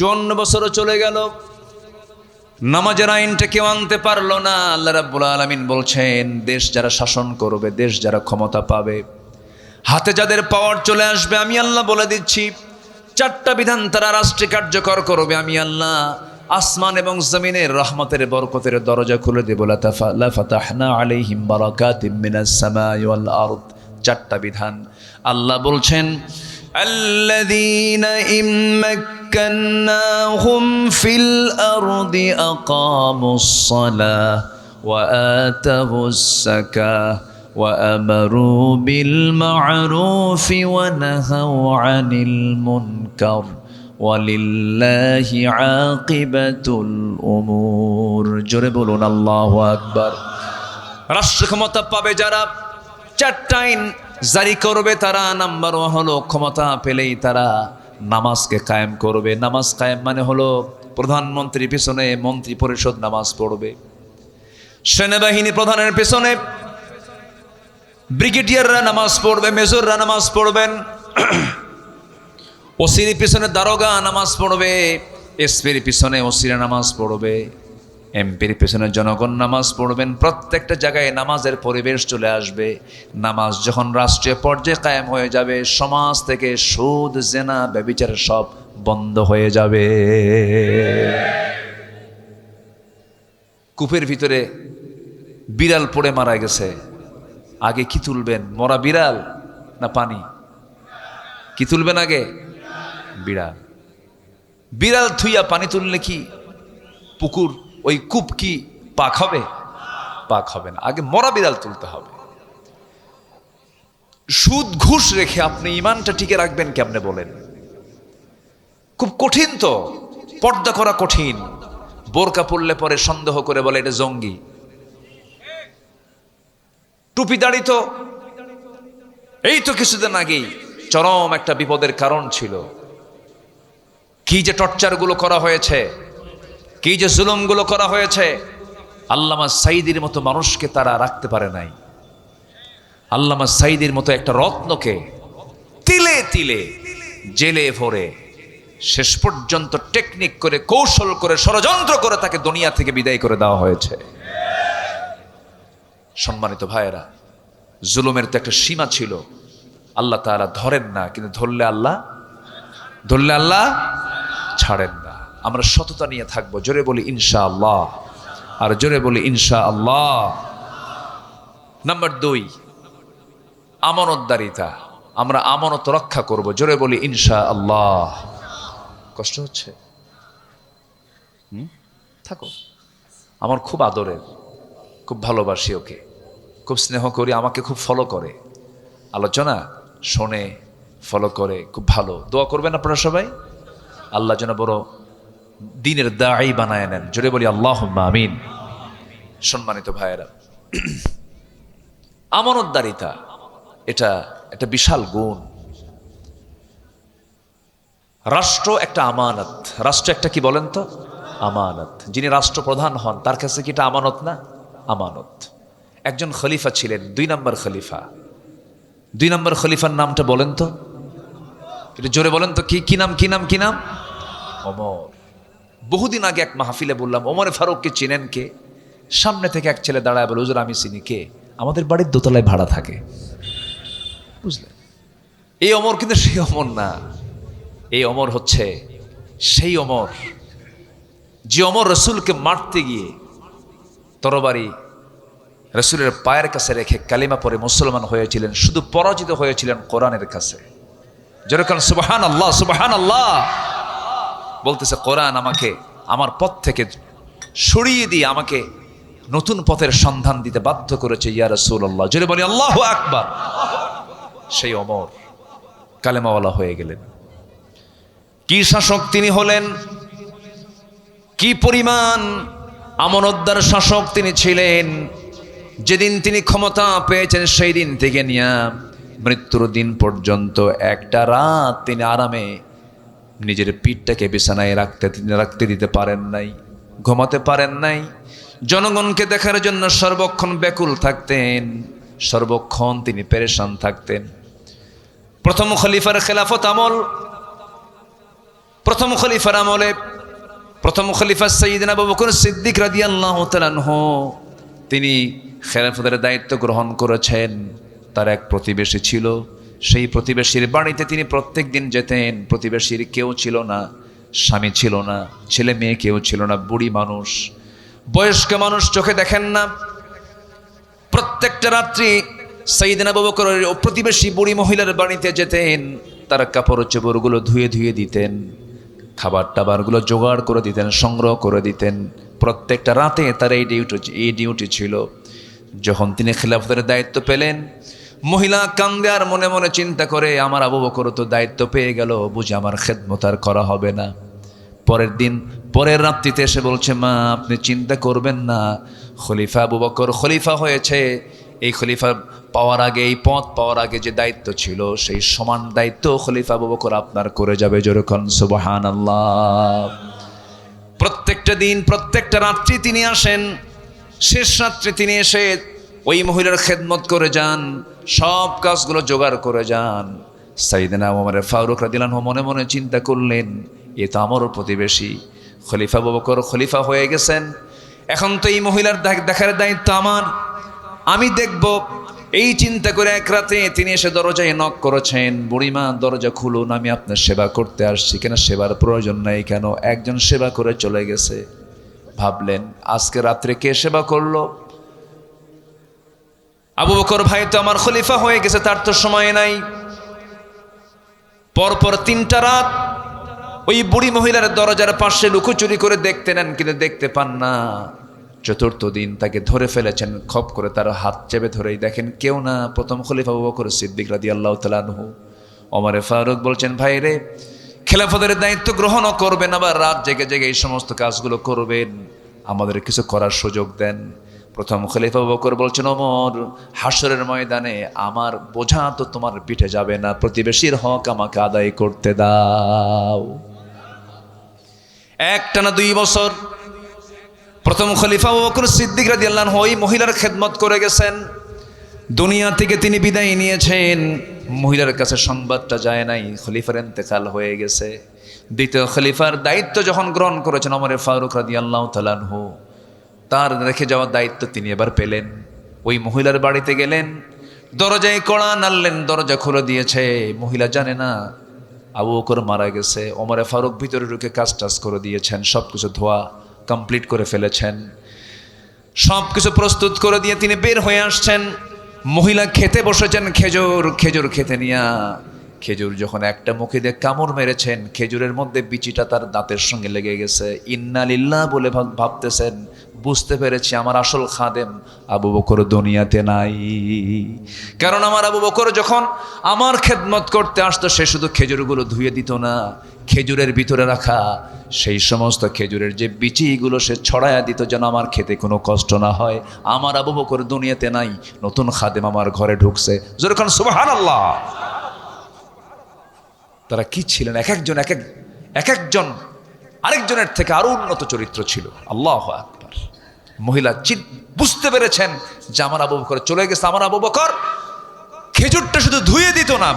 54 বছরও চলে গেল, নামাজের আইনটা কেউ আনতে পারলো না। আল্লাহ রাব্বুল আলামিন বলছেন, দেশ যারা শাসন করবে, দেশ যারা ক্ষমতা পাবে, হাতে যাদের পাওয়ার চলে আসবে, আমি আল্লাহ বলে দিচ্ছি 4টা বিধান তারা রাষ্ট্রে কার্যকর করবে। আমি আল্লাহ আসমান এবং জমিনের রহমতের বরকতের দরজা খুলে দেব। লা ফাতাহনা আলাইহিম বারাকাতিম মিনাস সামাই ওয়াল আরদ। 4টা বিধান আল্লাহ বলছেন, আল্লাযীনা ইম্মাক্কান্নাহুম ফিল আরদি আকামুস সালাহ ওয়া আতাবুস যাকাহ وأمروا بالمعروف ونهوا عن المنكر ولله عاقبة الأمور। জোরে বলুন আল্লাহু আকবার। রাষ্ট্র ক্ষমতা পাবে যারা, 4টা আইন জারি করবে তারা। নাম্বার 1 হলো, ক্ষমতা পেলেই তারা নামাজকে কায়েম করবে। নামাজ কায়েম মানে হলো প্রধানমন্ত্রীর পিছনে মন্ত্রী পরিষদ নামাজ পড়বে, সেনাবাহিনী প্রধানের পিছনে ব্রিগেডিয়াররা নামাজ পড়বে, মেজররা নামাজ পড়বেন, ওসির পিছনে দারোগা নামাজ পড়বে, এসপির পিছনে ওসিরা নামাজ পড়বে, এমপির পিছনে জনগণ নামাজ পড়বেন। প্রত্যেকটা জায়গায় নামাজের পরিবেশ চলে আসবে। নামাজ যখন রাষ্ট্রীয় পর্যায়ে কায়েম হয়ে যাবে, সমাজ থেকে সুদ, জেনা, ব্যভিচার সব বন্ধ হয়ে যাবে। কূপের ভিতরে বিড়াল পড়ে মারা গেছে, আগে কি তুলবেন? মরা বিড়াল না পানি? কি তুলবেন আগে? বিড়াল। বিড়াল থুইয়া পানি তুললে কি পুকুর, ওই কূপ কি পাক হবে? পাক হবে না। আগে মরা বিড়াল তুলতে হবে। সুদ ঘুষ রেখে আপনি ইমানটা টিকে রাখবেন কেমনে বলেন? খুব কঠিন তো, পর্দা করা কঠিন। বোরকা পরলে পরে সন্দেহ করে বলে এটা জঙ্গি। টুপি দাড়ি তো এই তো কিছুদিন আগেই চরম একটা বিপদের কারণ ছিল। কি যে টর্চার গুলো করা হয়েছে, কি যে জুলুম গুলো করা হয়েছে। আল্লামা সাঈদীর মতো মানুষকে তারা রাখতে পারে নাই। আল্লামা সাঈদীর মতো একটা রত্নকে তিলে তিলে জেলে ভরে শেষ পর্যন্ত টেকনিক করে, কৌশল করে, ষড়যন্ত্র করে তাকে দুনিয়া থেকে বিদায় করে দেওয়া হয়েছে। সম্মানিত ভাইয়েরা, জুলুমের তো একটা সীমা ছিল। আল্লাহ তাআলা ধরেন না, কিন্তু ধরলে আল্লাহ ছাড়েন না। আমরা সততা নিয়ে থাকবো। জোরে বলি ইনশাআল্লাহ, আর জোরে বলি ইনশাআল্লাহ। নাম্বার 2, আমানতদারিতা। আমরা আমানত রক্ষা করব। জোরে বলি ইনশাআল্লাহ। কষ্ট হচ্ছে? থাকো। আমার খুব আদরের, খুব ভালোবাসি ওকে, খুব স্নেহ করি, আমাকে খুব ফলো করে, আলোচনা শোনে, ফলো করে, খুব ভালো। দোয়া করবেন আপনারা সবাই, আল্লাহ যেন বড় দ্বীনের দাঈ বানায় নেন। জোরে বলি আল্লাহুম্মা আমিন। সম্মানিত ভাইয়েরা, আমানতদারিতা এটা একটা বিশাল গুণ। রাষ্ট্র একটা আমানত। রাষ্ট্র একটা কি বলেন তো? আমানত। যিনি রাষ্ট্রপ্রধান হন তার কাছে কি এটা আমানত না? আমানত। একজন খলিফা ছিলেন, 2 নম্বর খলিফা। 2 নম্বর খলিফার নামটা বলেন তো, এটা জোরে বলেন তো। কি নাম? ওমর। বহুদিন আগে এক মাহফিলে বললাম, ওমরে ফারুককে চিনেন কে? সামনে থেকে এক ছেলে দাঁড়ায় বলে, হুজুর আমি চিনি। কে? আমাদের বাড়ির দোতলায় ভাড়া থাকে। বুঝলেন? এই ওমর কিন্তু সেই ওমর না। এই ওমর হচ্ছে সেই ওমর যে ওমর রসুলকে মারতে গিয়ে তরবারি রসুলের পায়ের কাছে রেখে কালিমা পরে মুসলমান হয়েছিলেন। শুধু পরাজিত হয়েছিলেন কোরআনের কাছে। যেরকম সুবহানাল্লাহ, সুবহানাল্লাহ বলতেছে, কোরআন আমাকে আমার পথ থেকে সরিয়ে দিয়ে আমাকে নতুন পথের সন্ধান দিতে বাধ্য করেছে। ইয়া রাসূলুল্লাহ, জোরে বলি আল্লাহু আকবার। সেই ওমর কালেমাওয়ালা হয়ে গেলেন। কি শাসক তিনি হলেন! কি পরিমাণ আমানতদার শাসক তিনি ছিলেন! যেদিন তিনি ক্ষমতা পেয়েছেন সেই দিন থেকে নিয়ে মৃত্যুর দিন পর্যন্ত একটা রাত তিনি আরামে নিজের পিঠটাকে বিছানায় রাখতে দিতে পারেন নাই, ঘুমাতে পারেন নাই। জনগণকে দেখার জন্য সর্বক্ষণ ব্যাকুল থাকতেন, সর্বক্ষণ তিনি পেরেশান থাকতেন। প্রথম খলিফার খেলাফত আমল, প্রথম খলিফার আমলে প্রথম খলিফা সাইয়্যিদনা আবু বকর সিদ্দিক রাদিয়াল্লাহু তাআলা আনহু তিনি খেলাফতের দায়িত্ব গ্রহণ করেছেন। তার এক প্রতিবেশী ছিল, সেই প্রতিবেশীর বাড়িতে তিনি প্রত্যেক দিন যেতেন। প্রতিবেশীর কেউ ছিল না, স্বামী ছিল না, ছেলে মেয়ে কেউ ছিল না, বুড়ি মানুষ, বয়স্ক মানুষ, চোখে দেখেন না। প্রত্যেকটা রাত্রি সাইয়্যিদনা আবু বকর প্রতিবেশী বুড়ি মহিলার বাড়িতে যেতেন, তার কাপড় চোপড়গুলো ধুয়ে ধুয়ে দিতেন, খাবার টাবারগুলো জোগাড় করে দিতেন, সংগ্রহ করে দিতেন। প্রত্যেকটা রাতে তার এই ডিউটি ছিল। যখন তিনি খেলাফতের দায়িত্ব পেলেন, মহিলা কান্দে আর মনে মনে চিন্তা করে, আমার আবু বকর তো দায়িত্ব পেয়ে গেল, বুঝি আমার খেদমত আর করা হবে না। পরের রাত্রিতে এসে বলছে, মা আপনি চিন্তা করবেন না, খলিফা আবু বকর খলিফা হয়েছে। এই খলিফা পাওয়ার আগে, এই পদ পাওয়ার আগে যে দায়িত্ব ছিল, সেই সমান দায়িত্ব খলিফা আবু বকর আপনার করে যাবে। যেরকম সুবহানাল্লাহ। প্রত্যেকটা দিন, প্রত্যেকটা রাত্রি তিনি আসেন। শেষ রাত্রে তিনি এসে ওই মহিলার খেদমত করে যান, সব কাজগুলো জোগাড় করে যান। সাইয়েদনা ওমর ফারুক রাদিয়াল্লাহু আনহু মনে মনে চিন্তা করলেন, এ তো আমারও প্রতিবেশী, খলিফা আবু বকর খলিফা হয়ে গেছেন, এখন তো এই মহিলার দেখার দায়িত্ব আমার, আমি দেখব। এই চিন্তা করে এক রাতে তিনি এসে দরজায় নক করেছেন, বুড়িমা দরজা খুলুন, আমি আপনার সেবা করতে আসছি। কেন সেবার প্রয়োজন নাই কেন, একজন সেবা করে চলে গেছে। ভাবলেন আজকে রাত্রে কে সেবা করলো? আবু বকর ভাই তো আমার খলিফা হয়ে গেছে, তার তো সময় নাই। পরপর 3টা রাত ওই বুড়ি মহিলার দরজার পাশে লুকোচুরি করে দেখতে নেন, কিন্তু দেখতে পান না। 4র্থ দিন তাকে ধরে ফেলেছেন, খপ করে তার হাত চেপে ধরেই দেখেন কেউ না, প্রথম খলিফা আবু বকর সিদ্দিক রাদিয়াল্লাহু তাআলা আনহু। ওমর ফারুক বলছেন, ভাই রে, খেলাফতের দায়িত্ব গ্রহণও করবেন, আবার রাত জেগে জেগে এই সমস্ত কাজগুলো করবেন, আমাদের কিছু করার সুযোগ দেন। প্রথম খলিফা আবু বকর বলছেন, ওমর, হাসরের ময়দানে আমার বোঝা তো তোমার পিঠে যাবে না, প্রতিবেশীর হক আমাকে আদায় করতে দাও। একটানা 2 বছর প্রথম খলিফা আবু বকর সিদ্দিক রাদিয়াল্লাহু আনহু ওই মহিলার খেদমত করে গেছেন। দুনিয়া থেকে তিনি বিদায় নিয়েছেন, মহিলার কাছে সংবাদটা যায় নাই, খলিফার ইন্তেকাল হয়ে গেছে। দ্বিতীয় খলিফার দায়িত্ব যখন গ্রহণ করেছেন ওমর ফারুক রাদিয়াল্লাহু তাআলা আনহু, তার রেখে যাওয়া দায়িত্ব তিনি এবার পেলেন। ওই মহিলার বাড়িতে গেলেন, দরজায় কড়া নাড়লেন, দরজা খুলে দিয়েছে। মহিলা জানে না আবু বকর মারা গেছে। ওমর ফারুক ভিতরে ঢুকে কাজ টাজ করে দিয়েছেন, সব কিছু ধোয়া কমপ্লিট করে ফেলেছেন, সব কিছু প্রস্তুত করে দিয়ে তিনি বের হয়ে আসছেন। মহিলা খেতে বসেছেন, খেজুর খেতে নিয়া। খেজুর যখন একটা মুখে দিয়ে কামড় মেরেছেন, খেজুরের মধ্যে বিচিটা তার দাঁতের সঙ্গে লেগে গেছে। ইন্না লিল্লাহ বলে ভাবতেছেন, বুঝতে পেরেছি আমার আসল খাদেম আবু বকর দুনিয়াতে নাই। কারণ আমার আবু বকর যখন আমার খেদমত করতে আসতো, সে শুধু খেজুরগুলো ধুয়ে দিত না, খেজুরের ভিতরে রাখা সেই সমস্ত খেজুরের যে বিচিগুলো সে ছড়ায়া দিত, যেন আমার খেতে কোনো কষ্ট না হয়। আমার আবু বকর দুনিয়াতে নাই, নতুন খাদেম আমার ঘরে ঢুকছে। যখন সুবহানাল্লাহ। তারা কি ছিলেন, এক একজন আরেকজনের থেকে আরো উন্নত চরিত্র ছিল। আল্লাহু আকবার। মহিলা বুঝতে পেরেছেন যে আমার আবু বকর চলে গেছে। আমার আবু বকর খেজুরটা শুধু ধুয়ে দিত না,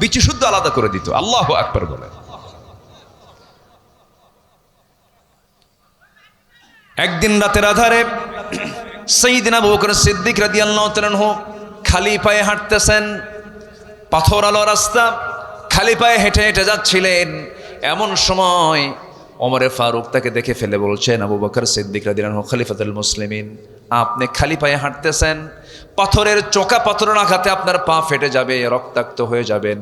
বিচি শুদ্ধ আলাদা করে দিত। আল্লাহু আকবার বলে। একদিন রাতের আধারে সাইয়্যিদনা আবু বকর সিদ্দিক রাদিয়াল্লাহু তাআলা আনহু খালি পায়ে হাঁটতেছেন, পাথর আলো রাস্তা, খালি পায়ে হেঁটে হেঁটে যাচ্ছিলেন। এমন সময় ওমর ফারুক তাকে দেখে ফেলে বলছেন, আবু বকর সিদ্দিক রাদিয়াল্লাহু আনহু খলিফাতুল মুসলিমিন, আপনি খালি পায়ে হাঁটতেছেন, পাথরের চোকা পাথরের আঘাতে আপনার পা ফেটে যাবে, রক্তাক্ত হয়ে যাবেন,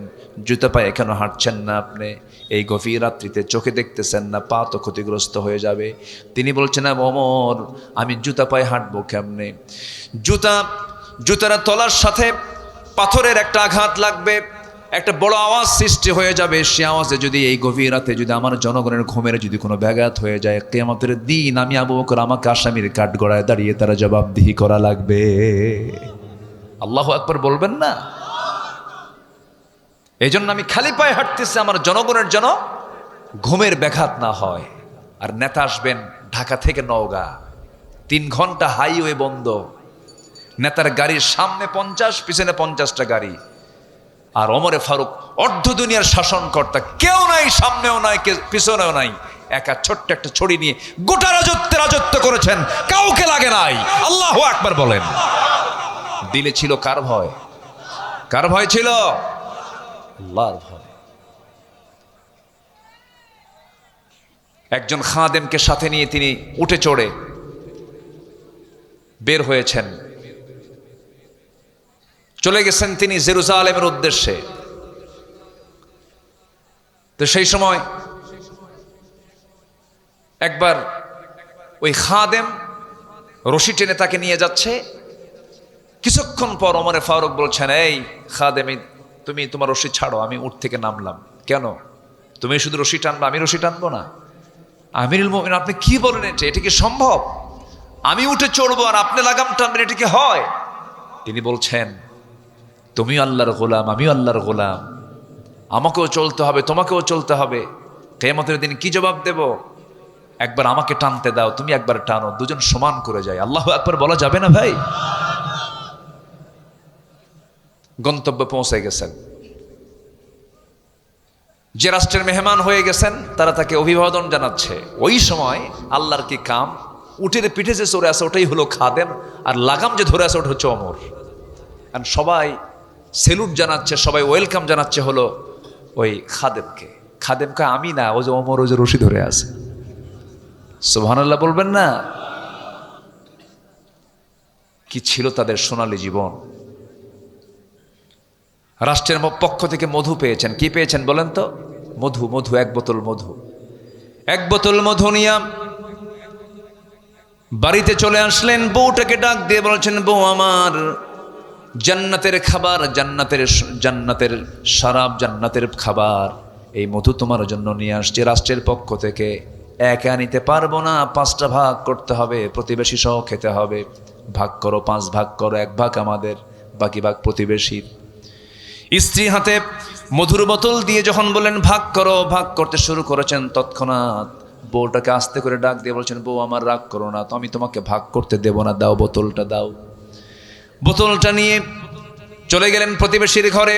জুতা পায়ে কেন হাঁটছেন না আপনি? এই গভীর রাত্রিতে চোখে দেখতেছেন না, পা তো ক্ষতিগ্রস্ত হয়ে যাবে। তিনি বলছেন, ওমর, আমি জুতা পায়ে হাঁটবো কেমনে? জুতার তলার সাথে পাথরের একটা আঘাত লাগবে, একটা বড় আওয়াজ সৃষ্টি হয়ে যাবে। সে আওয়াজে যদি এই গভীর রাতে যদি আমার জনগণের ঘুমের যদি কোনো ব্যাঘাত হয়ে যায়, কিয়ামতের দিন আমি আবু বকর আমাকে আসামির কাঠগড়ায় দাঁড়িয়ে তারা জবাবদিহি করা লাগবে। আল্লাহু আকবার বলবেন না? এই জন্য আমি খালি পায়ে হাঁটতেছি, আমার জনগণের যেন ঘুমের ব্যাঘাত না হয়। আর নেতা আসবেন ঢাকা থেকে নওগাঁ, 3 ঘন্টা হাইওয়ে বন্ধ, নেতার গাড়ির সামনে 50, পিছনে 50টা গাড়ি। আর ওমরে ফারুক অর্ধ দুনিয়ার শাসনকর্তা, কেউ নাই, সামনেও নাই, পিছনেও নাই, একা ছোট্ট একটা ছড়ি নিয়ে গোটা রাজত্ব করেছেন, কাউকে লাগে নাই। আল্লাহু আকবার বলেন। দিলে ছিল কার ভয়? কার ভয় ছিল? আল্লাহর ভয়। একজন খাদেমকে সাথে নিয়ে তিনি উঠে চড়ে বের হয়েছেন, চলে গেছেন তিনি জেরুজালেমের উদ্দেশ্যে। তো সেই সময় একবার ওই খাদেম রশি টেনে তাকে নিয়ে যাচ্ছে। কিছুক্ষণ পর ওমরে ফারুক বলছেন, এই খাদেম, তুমি তোমার রশি ছাড়ো, আমি উঠ থেকে নামলাম। কেন? তুমি শুধু রশি টানবা, আমি রশি টানবো না? আমিরুল মুমিনিন, আপনি কি বলেন? এটা কি সম্ভব? আমি উঠে চড়বো আর আপনি লাগাম টানবেন, এটা কি হয়? তিনি বলছেন, তুমি আল্লাহর গোলাম, আমিও আল্লাহর গোলাম, আমাকেও চলতে হবে, তোমাকেও চলতে হবে। কিয়ামতের দিন কি জবাব দেব? একবার আমাকে টানতে দাও, তুমি একবার টানো, দুজন সমান করে যায়। আল্লাহু আকবার বলা যাবে না ভাই? গন্তব্যে পৌঁছে গেছেন। যে রাষ্ট্রের মেহমান হয়ে গেছেন তারা তাকে অভিবাদন জানাচ্ছে। ওই সময় আল্লাহর কি কাম, উটের পিঠে যে চড়ে আছে ওটাই হলো খাদেম, আর লাগাম যে ধরে আছে ওটা হচ্ছে ওমর। আর সবাই সেলুট জানাচ্ছে, সবাই ওয়েলকাম জানাচ্ছে হলো ওই খাদেমকে। খাদেমকে আমি না, ও যে ওমর, ও যে রশি ধরে আছে। সুবহানাল্লাহ বলবেন না? কি ছিল তাদের সোনালী জীবন। রাষ্ট্রের পক্ষ থেকে মধু পেয়েছেন। কি পেয়েছেন বলেন তো? মধু। মধু, এক বোতল মধু। এক বোতল মধু নিয়ে বাড়িতে চলে আসলেন। বউটাকে ডাক দিয়ে বলছেন, বউ আমার, জান্নাতের খাবার, জান্নাতের শরাব, জান্নাতের খাবার, এই মধু তোমার জন্য নিয়ে আসছে রাষ্ট্রের পক্ষ থেকে। একা নিতে পারবো না, 5টা ভাগ করতে হবে, প্রতিবেশী সহ খেতে হবে। ভাগ করো, 5 ভাগ করো, 1 ভাগ আমাদের, বাকি ভাগ প্রতিবেশীর। স্ত্রী হাতে মধুর বোতল দিয়ে যখন বলেন ভাগ করো, ভাগ করতে শুরু করেছেন, তৎক্ষণাৎ বউটাকে আস্তে করে ডাক দিয়ে বলছেন, বউ আমার, রাগ করো না তো, আমি তোমাকে ভাগ করতে দেব না, দাও বোতলটা দাও। বোতলটা নিয়ে চলে গেলেন প্রতিবেশীর ঘরে।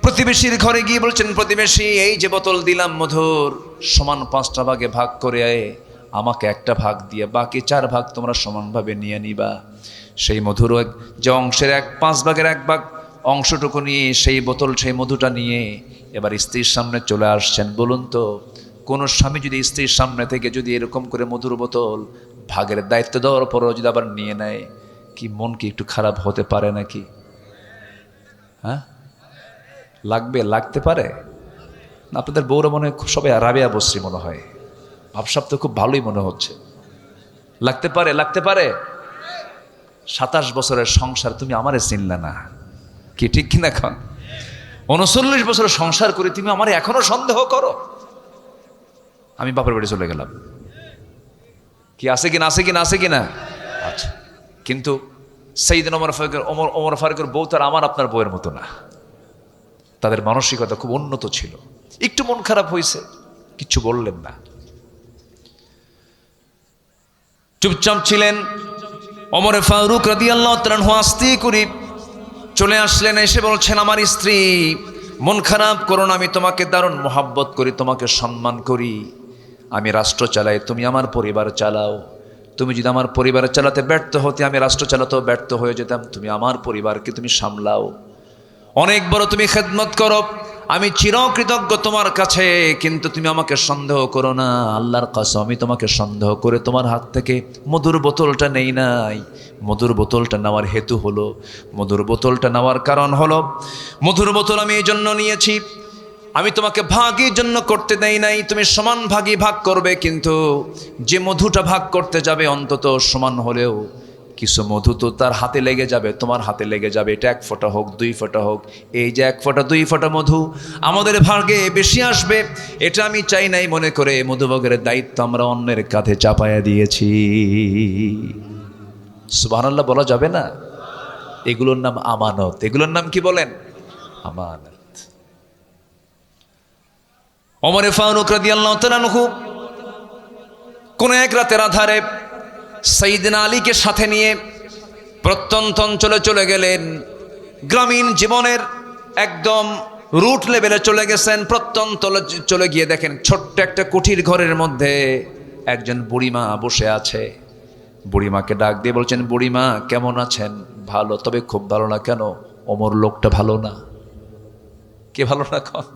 প্রতিবেশীর ঘরে গিয়ে বলছেন, প্রতিবেশী, এই যে বোতল দিলাম মধুর, সমান 5টা ভাগে ভাগ করে আমাকে 1টা ভাগ দিয়ে বাকি 4 ভাগ তোমরা সমানভাবে নিয়ে নিবা। সেই মধুর যে অংশের 5 ভাগের 1 ভাগ অংশটুকু নিয়ে সেই বোতল, সেই মধুটা নিয়ে এবার স্ত্রীর সামনে চলে আসছেন। বলুন তো, কোনো স্বামী যদি স্ত্রীর সামনে থেকে যদি এরকম করে মধুর বোতল ভাগের দায়িত্ব দেওয়ার পরও যদি আবার নিয়ে নেয়, কি মন কি একটু খারাপ হতে পারে নাকি? হ্যাঁ, লাগতে পারে। আপনাদের বউরা মনে হয় সবাই রাবেয়া বসরি মনে হয়, ভাবসাব তো খুব ভালোই মনে হচ্ছে। লাগতে পারে। 27 বছরের সংসার, তুমি আমারে চিনলে না, কি ঠিক কিনা? এখন 39 বছরের সংসার করে তুমি আমার এখনো সন্দেহ করো? আমি বাপের বাড়ি চলে গেলাম, কি আছে কিনা? আচ্ছা, কিন্তু সাইয়েদনা ওমর ফারুকের বউ তার আমার আপনার বউয়ের মতো না। তাদের মানসিকতা খুব উন্নত ছিল। একটু মন খারাপ হয়েছে, কিচ্ছু বললেন না, চুপচাপ ছিলেন। ওমর ফারুক রাদিয়াল্লাহু তাআলা আনহু আস্তে করে চলে আসলেন, এসে বলছেন, আমার স্ত্রী, মন খারাপ করো না, আমি তোমাকে দারুণ মহাব্বত করি, তোমাকে সম্মান করি। আমি রাষ্ট্র চালাই, তুমি আমার পরিবার চালাও। তুমি যদি আমার পরিবার চালাতে ব্যর্থ হতে, আমি রাষ্ট্র চালাতেও ব্যর্থ হয়ে যেতাম। তুমি আমার পরিবারকে তুমি সামলাও, অনেক বড় তুমি খেদমত করো, আমি চিরকৃতজ্ঞ তোমার কাছে। কিন্তু তুমি আমাকে সন্দেহ করো না, আল্লাহর কসম, আমি তোমাকে সন্দেহ করে তোমার হাত থেকে মধুর বোতলটা নেই নাই। মধুর বোতলটা নেওয়ার হেতু হলো, মধুর বোতলটা নেওয়ার কারণ হলো, মধুর বোতল আমি এই জন্য নিয়েছি, আমি তোমাকে ভাগের জন্য করতে দেই নাই। তুমি সমান ভাগই ভাগ করবে, কিন্তু যে মধুটা ভাগ করতে যাবে অন্তত সমান হলেও কিছু মধু তো তার হাতে লেগে যাবে, তোমার হাতে লেগে যাবে। এটা 1 ফোঁটা হোক, 2 ফোঁটা হোক, এই যে 1 ফোঁটা 2 ফোঁটা মধু আমাদের ভাগে বেশি আসবে, এটা আমি চাই নাই মনে করে মধুভাগের দায়িত্ব আমরা অন্যের কাঁধে চাপায়া দিয়েছি। সুবহানাল্লাহ বলা যাবে না? এগুলোর নাম আমানত। এগুলোর নাম কি বলেন? আমানত। ওমর ফারুক রাদিয়াল্লাহু তাআলা আনহু কোন এক রাতের আধারে সাইয়েদনা আলীকে সাথে নিয়ে প্রত্যন্ত অঞ্চলে চলে গেলেন। গ্রামীণ জীবনের একদম রুট লেভেলে চলে গেছেন, প্রত্যন্ত চলে গিয়ে দেখেন ছোট্ট একটা কুঠির ঘরের মধ্যে একজন বুড়িমা বসে আছে। বুড়িমাকে ডাক দিয়ে বলছেন, বুড়িমা কেমন আছেন? ভালো, তবে খুব ভালো না। কেন? ওমর লোকটা ভালো না। কে ভালো না? কন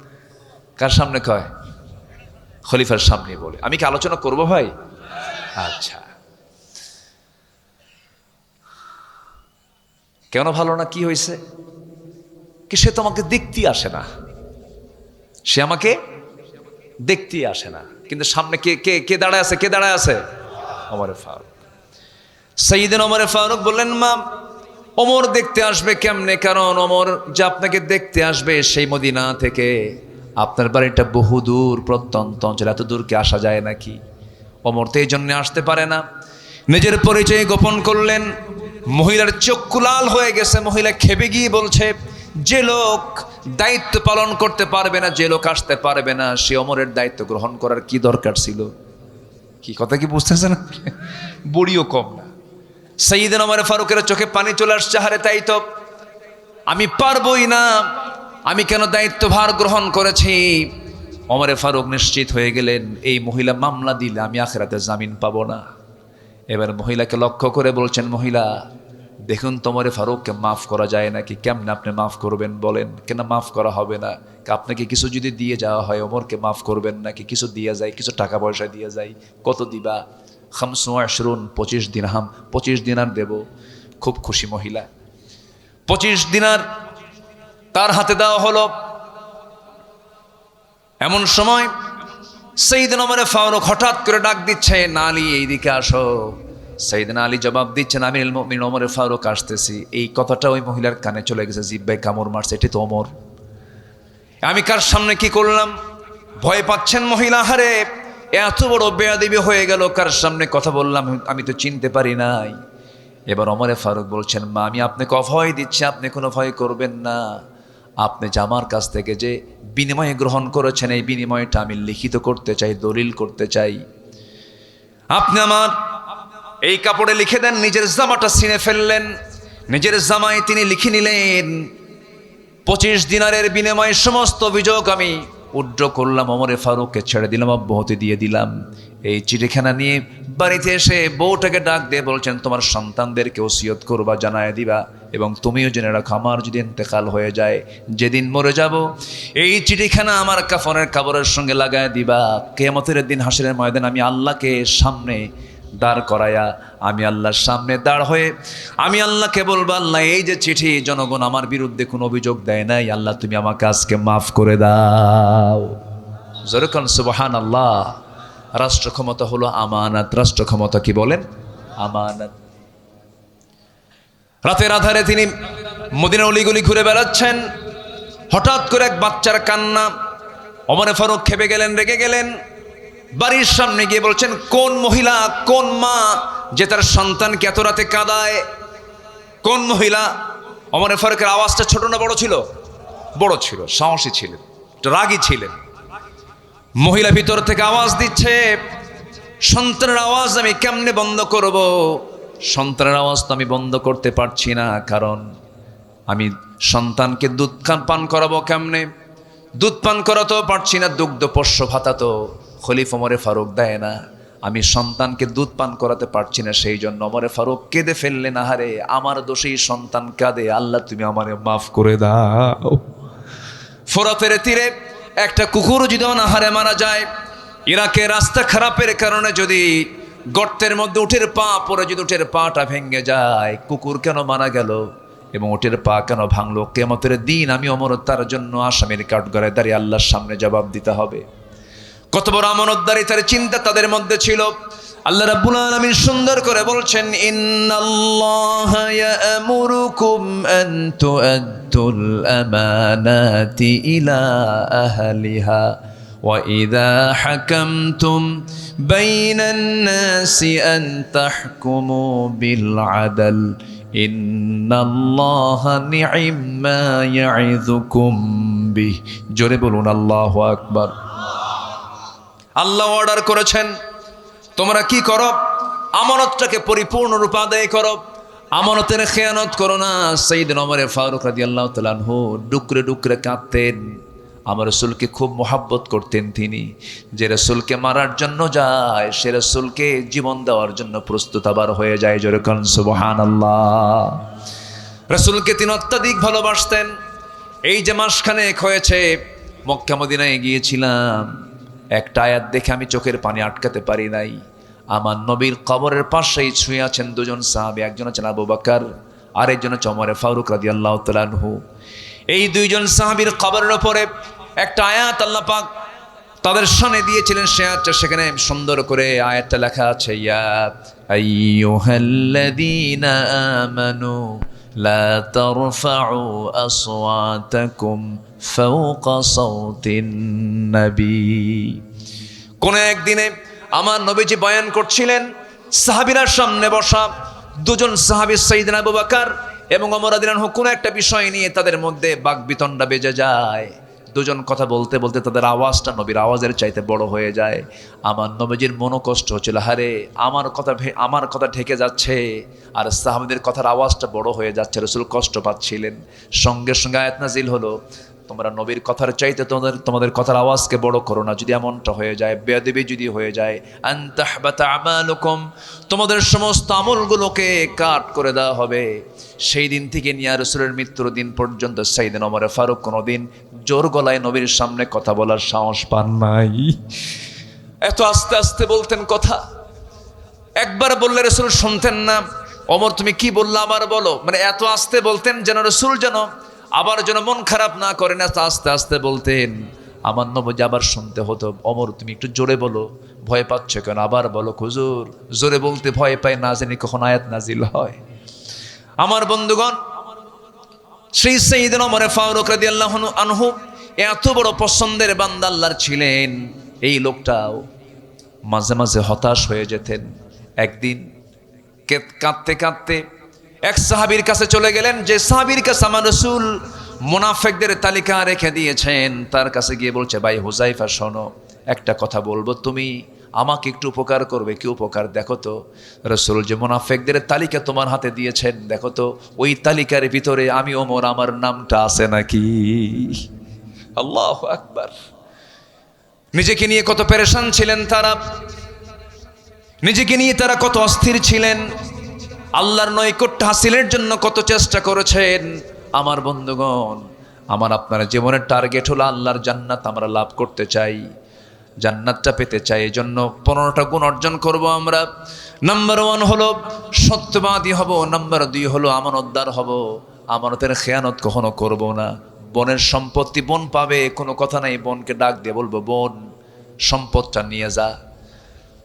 কার সামনে কয়? খলিফার সামনে বলে। আমি কি আলোচনা করব ভাই? আচ্ছা, কেন ভালো না? কি হয়েছে? কি সে তো আমাকে দেখতেই আসে না, সে আমাকে দেখতেই আসে না। কিন্তু সামনে কে কে কে দাঁড়ায় আছে? কে দাঁড়ায় আছে? ওমরে ফারুক। সাইয়েদনা ওমরে ফারুক বললেন, মা ওমর দেখতে আসবে কেমনে? কারণ ওমর যে আপনাকে দেখতে আসবে সেই মদিনা থেকে আপনার বাড়িটা বহু দূর, প্রত্যন্ত অঞ্চল, এত দূর কি আসা যায় নাকি? ওমর তো এই জন্য আসতে পারে না। নিজের পরিচয় গোপন করলেন। মহিলার চক্ষু লাল হয়ে গেছে। মহিলা খেপে গিয়ে বলছে, যে লোক দায়িত্ব পালন করতে পারবে না, যে লোক আসতে পারবে না, সে ওমরের দায়িত্ব গ্রহণ করার কি দরকার ছিল? কি কথা কি বুঝতেছেন? বুড়িও কম না। সাইয়েদনা ওমর ফারুকের চোখে পানি চলে আসছে। হারে তাই তো, আমি পারবই না, আমি কেন দায়িত্বভার গ্রহণ করেছি? ওমরে ফারুক নিশ্চিত হয়ে গেলেন, এই মহিলা মামলা দিলে আমি আখিরাতে জামিন পাবো না। এবার মহিলাকে লক্ষ্য করে বলছেন, মহিলা দেখুন তো ওমরে ফারুককে মাফ করা যায় নাকি? কেমনে আপনি মাফ করবেন বলেন? কেন মাফ করা হবে না? আপনাকে কিছু যদি দিয়ে যাওয়া হয় ওমরকে মাফ করবেন নাকি? কিছু দিয়ে যায়, কিছু টাকা পয়সা দিয়ে যায়। কত দিবা? 25 দিরহাম, 25 দিনার দেব। খুব খুশি মহিলা। 25 দিনার তার হাতে দেওয়া হলো। এমন সময় সাইয়েদনা ওমর ফারুক হঠাৎ করে ডাক দিচ্ছে, না আলী এইদিকে আসো। সাইয়েদনা আলী জবাব দিচ্ছেন, আমিরুল মুমিনিন ওমর ফারুক আসতেছি। এই কথাটা ওই মহিলার কানে চলে গেছে, জিহ্বায় কামড় মারছে, এটি তো ওমর। আমি কার সামনে কি করলাম? ভয় পাচ্ছেন মহিলা, হারে এত বড় বেয়াদবি হয়ে গেল, কার সামনে কথা বললাম, আমি তো চিনতে পারি নাই। এবার ওমরে ফারুক বলছেন, মা আমি আপনাকে অভয় দিচ্ছি, আপনি কোনো ভয় করবেন না। আপনি যে আমার কাছ থেকে যে বিনিময়ে গ্রহণ করেছেন, এই বিনিময়টা আমি লিখিত করতে চাই, দলিল করতে চাই। আপনি আমার এই কাপড়ে লিখে দেন। নিজের জামাটা ছিঁড়ে ফেললেন, নিজের জামায় তিনি লিখে নিলেন, 25 দিনারের বিনিময়ে সমস্ত অভিযোগ আমি উড্র করলাম, ওমরে ফারুককে ছেড়ে দিলাম, অব্যাহতি দিয়ে দিলাম। এই চিঠিখানা নিয়ে বাড়িতে এসে বউটাকে ডাক দিয়ে বলছেন, তোমার সন্তানদেরকে ওসিয়ত করবা, জানায় দিবা, এবং তুমিও জেনে রাখো আমার যদি ইন্তেকাল হয়ে যায়, যেদিন মরে যাব, এই চিঠিখানা আমার কাফনের কাপড়ের সঙ্গে লাগায় দিবা। কিয়ামতের দিন হাসরের ময়দানে আমি আল্লাহকে সামনে দাঁড় করায়া, আমি আল্লাহর সামনে দাঁড় হয়ে আমি আল্লাহকে বলবো, আল্লাহ এই যে চিঠি, জনগণ আমার বিরুদ্ধে কোনো অভিযোগ দেয় নাই, আল্লাহ তুমি আমাকে আজকে মাফ করে দাও। যেরকম সুবহানাল্লাহ। রাষ্ট্র ক্ষমতা হলো আমানত। রাষ্ট্র ক্ষমতা কি বলেন? আমানত। রাতের আধারে তিনি মদিনার অলিগলি ঘুরে বেড়াচ্ছেন। হঠাৎ করে এক বাচ্চার কান্না। ওমরে ফারুক খেপে গেলেন, রেগে গেলেন। বাড়ির সামনে গিয়ে বলছেন, কোন মহিলা, কোন মা যে তার সন্তানকে এত রাতে কাঁদায়? কোন মহিলা? ওমরে ফারুকের আওয়াজটা ছোট না বড় ছিল? বড় ছিল। সাহসী ছিলেন, রাগী ছিলেন। মহিলা ভিতর থেকে আওয়াজ দিচ্ছে, সন্তানের আওয়াজ আমি কেমনে বন্ধ করব? সন্তানের আওয়াজ তো আমি বন্ধ করতে পারছি না, কারণ আমি সন্তানকে দুধ পান করাবো কেমনে? দুধ পান করাতেও পারছি না, দুগ্ধ পোষ্য ভাতা তো খলিফা ওমরে ফারুক দেয় না। আমি সন্তানকে দুধ পান করাতে পারছি না, সেই জন্য ওমরে ফারুক কেঁদে ফেললেন, আহারে আমার দোষেই সন্তান কাঁদে, আল্লাহ তুমি আমারে মাফ করে দাও। ফোরাতের তীরে একটা কুকুর যদি অনাহারে মারা যায়, ইরাকের রাস্তা খারাপের কারণে যদি গর্তের মধ্যে উটের পা পড়ে যদি উটের পাটা ভেঙে যায়, কুকুর কেন মারা গেল এবং উটের পা কেন ভাঙলো? কিয়ামতের দিন আমি ওমর তার জন্য আসামির কাঠগড়ায় দাঁড়িয়ে আল্লাহর সামনে জবাব দিতে হবে। কত বড় আমানতদারিতার চিন্তা তাদের মধ্যে ছিল। আল্লাহ রাব্বুল আলামিন সুন্দর করে বলছেন, ইন্নাল্লাহা ইয়া'মুরুকুম আন তু'আদ্দুল আমানাতি ইলা আহলিহা ওয়া ইযা হাকামতুম বাইনান নাসি আন তাহকুমু বিল আদল ইন্নাল্লাহা নি'ম্মা ইয়া'ইযুকুম বিহি। জোরে বলুন আল্লাহু আকবার। আল্লাহ অর্ডার করেছেন, তোমরা কি করো? আমানতটাকে পরিপূর্ণরূপে আদায় করো। আমানতের খেয়ানত করো না। সাইয়েদনা ওমর ফারুক রাদিয়াল্লাহু তাআলা আনহু ডুকরে ডুকরে কাঁদতেন। আমার রাসূলকে খুব মহব্বত করতেন তিনি। যে রাসূলকে মারার জন্য যায় সে রাসূলকে জীবন দেওয়ার জন্য প্রস্তুত আবার হয়ে যায়। জোরে কোন সুবহানাল্লাহ। রাসূলকে তিনি অত্যাধিক ভালোবাসতেন। এই যে মাসখানেক হয়েছে মক্কা মদিনায় গিয়েছিলাম, একটা আয়াত দেখে আমি চোখের পানি আটকাতে পারি নাই। আমার নবীর কবরের পাশেই শুয়ে আছেন দুজন সাহাবী, একজন আছেন আবু বকর, আরেকজন হচ্ছে ওমর ফারুক রাদিয়াল্লাহু তাআলা আনহু। এই দুইজন সাহাবীর কবরের উপরে একটা আয়াত আল্লাহ পাক তাদের সামনে দিয়েছিলেন। সে আয়াতটা সেখানে সুন্দর করে আয়াতটা লেখা আছে, ইয়া আইয়ুহাল্লাযীনা আমানু লা তারফাউ আসওয়াতাকুম ফাওকা সাওতিন নবী। কোন একদিনে আমার নবীজি বয়ান করছিলেন, সাহাবীরা সামনে বসা, দুজন সাহাবী সাইয়েদনা আবু বকর এবং ওমর রাদিয়াল্লাহু আনহু কোন একটা বিষয় নিয়ে তাদের মধ্যে বাকবিতণ্ডা বেজে যায়। দুজন কথা বলতে বলতে তাদের আওয়াজটা নবীর আওয়াজের চাইতে বড় হয়ে যায়। আমার নবীজির মনো কষ্ট হচ্ছিল, হারে আমার কথা ঢেকে যাচ্ছে আর সাহাবীদের কথার আওয়াজটা বড় হয়ে যাচ্ছে। রাসূল কষ্ট পাচ্ছিলেন। সঙ্গে সঙ্গে আয়াত নাজিল হলো, তোমরা নবীর কথার চাইতে তোমাদের কথার আওয়াজকে বড় করো না। যদি এমনটা হয়ে যায়, বেয়াদবি যদি হয়ে যায়, আন তাহবাতা আমালুকুম, তোমাদের সমস্ত আমলগুলোকে কাট করে দেওয়া হবে। সেই দিন থেকে নিয়ে রাসূলের মৃত্যুর দিন পর্যন্ত সাইয়েদনা ওমর ফারুক কোনোদিন জোর গলায় নবীর সামনে কথা বলার সাহস পান নাই। এত আস্তে আস্তে বলতেন কথা। একবার বললে রাসূল শুনতেন না। ওমর তুমি কি বললা আবার বলো, মানে এত আস্তে বলতেন যেন রাসূল যেন আবার যেন মন খারাপ না করেন। এত আস্তে আস্তে বলতেন। আমার নবী আবার শুনতে হতো, ওমর তুমি একটু জোরে বলো, ভয় পাচ্ছ কেন, আবার বলো। হুজুর জোরে বলতে ভয় পাই, না জানি কখন আয়াত নাজিল হয়। আমার বন্ধুগণ, শ্রী সাইয়েদনা ওমর ফারুক রাদিয়াল্লাহু আনহু এত বড় পছন্দের বান্দা আল্লাহর ছিলেন। এই লোকটাও মাঝে মাঝে হতাশ হয়ে যেতেন। একদিন কাঁদতে কাঁদতে এক সাহাবীর কাছে চলে গেলেন, যে সাহাবীর কাছে আমার রাসূল মুনাফিকদের তালিকা রেখে দিয়েছেন। তার কাছে গিয়ে বলছে, ভাই হুযায়ফা শোনো, একটা কথা বলবো, তুমি আমাকে একটু উপকার করবে। কি উপকার? দেখো তো রাসূল যে মুনাফিকদের তালিকা তোমার হাতে দিয়েছেন, দেখো তো ওই তালিকার ভিতরে আমি ওমর আমার নামটা আছে নাকি? আল্লাহু আকবার। নিজেকে নিয়ে কত পেরেশান ছিলেন তারা, নিজেকে নিয়ে তারা কত অস্থির ছিলেন, আল্লাহর নৈকট্য হাসিলের জন্য কত চেষ্টা করেছেন। আমার বন্ধুগণ, আমার আপনার জীবনের টার্গেট হলো আল্লাহর জান্নাত আমরা লাভ করতে চাই, জান্নাতটা পেতে চাই। এই জন্য 15টা গুণ অর্জন করব আমরা। নাম্বার 1 হলো সত্যবাদী হব, নাম্বার 2 হলো আমানতদার হব, আমানতের খেয়ানত কখনো করব না। বোনের সম্পত্তি বোন পাবে, কোনো কথা নাই, বোনকে ডাক দিয়ে বলবো, বোন সম্পদটা নিয়ে যা,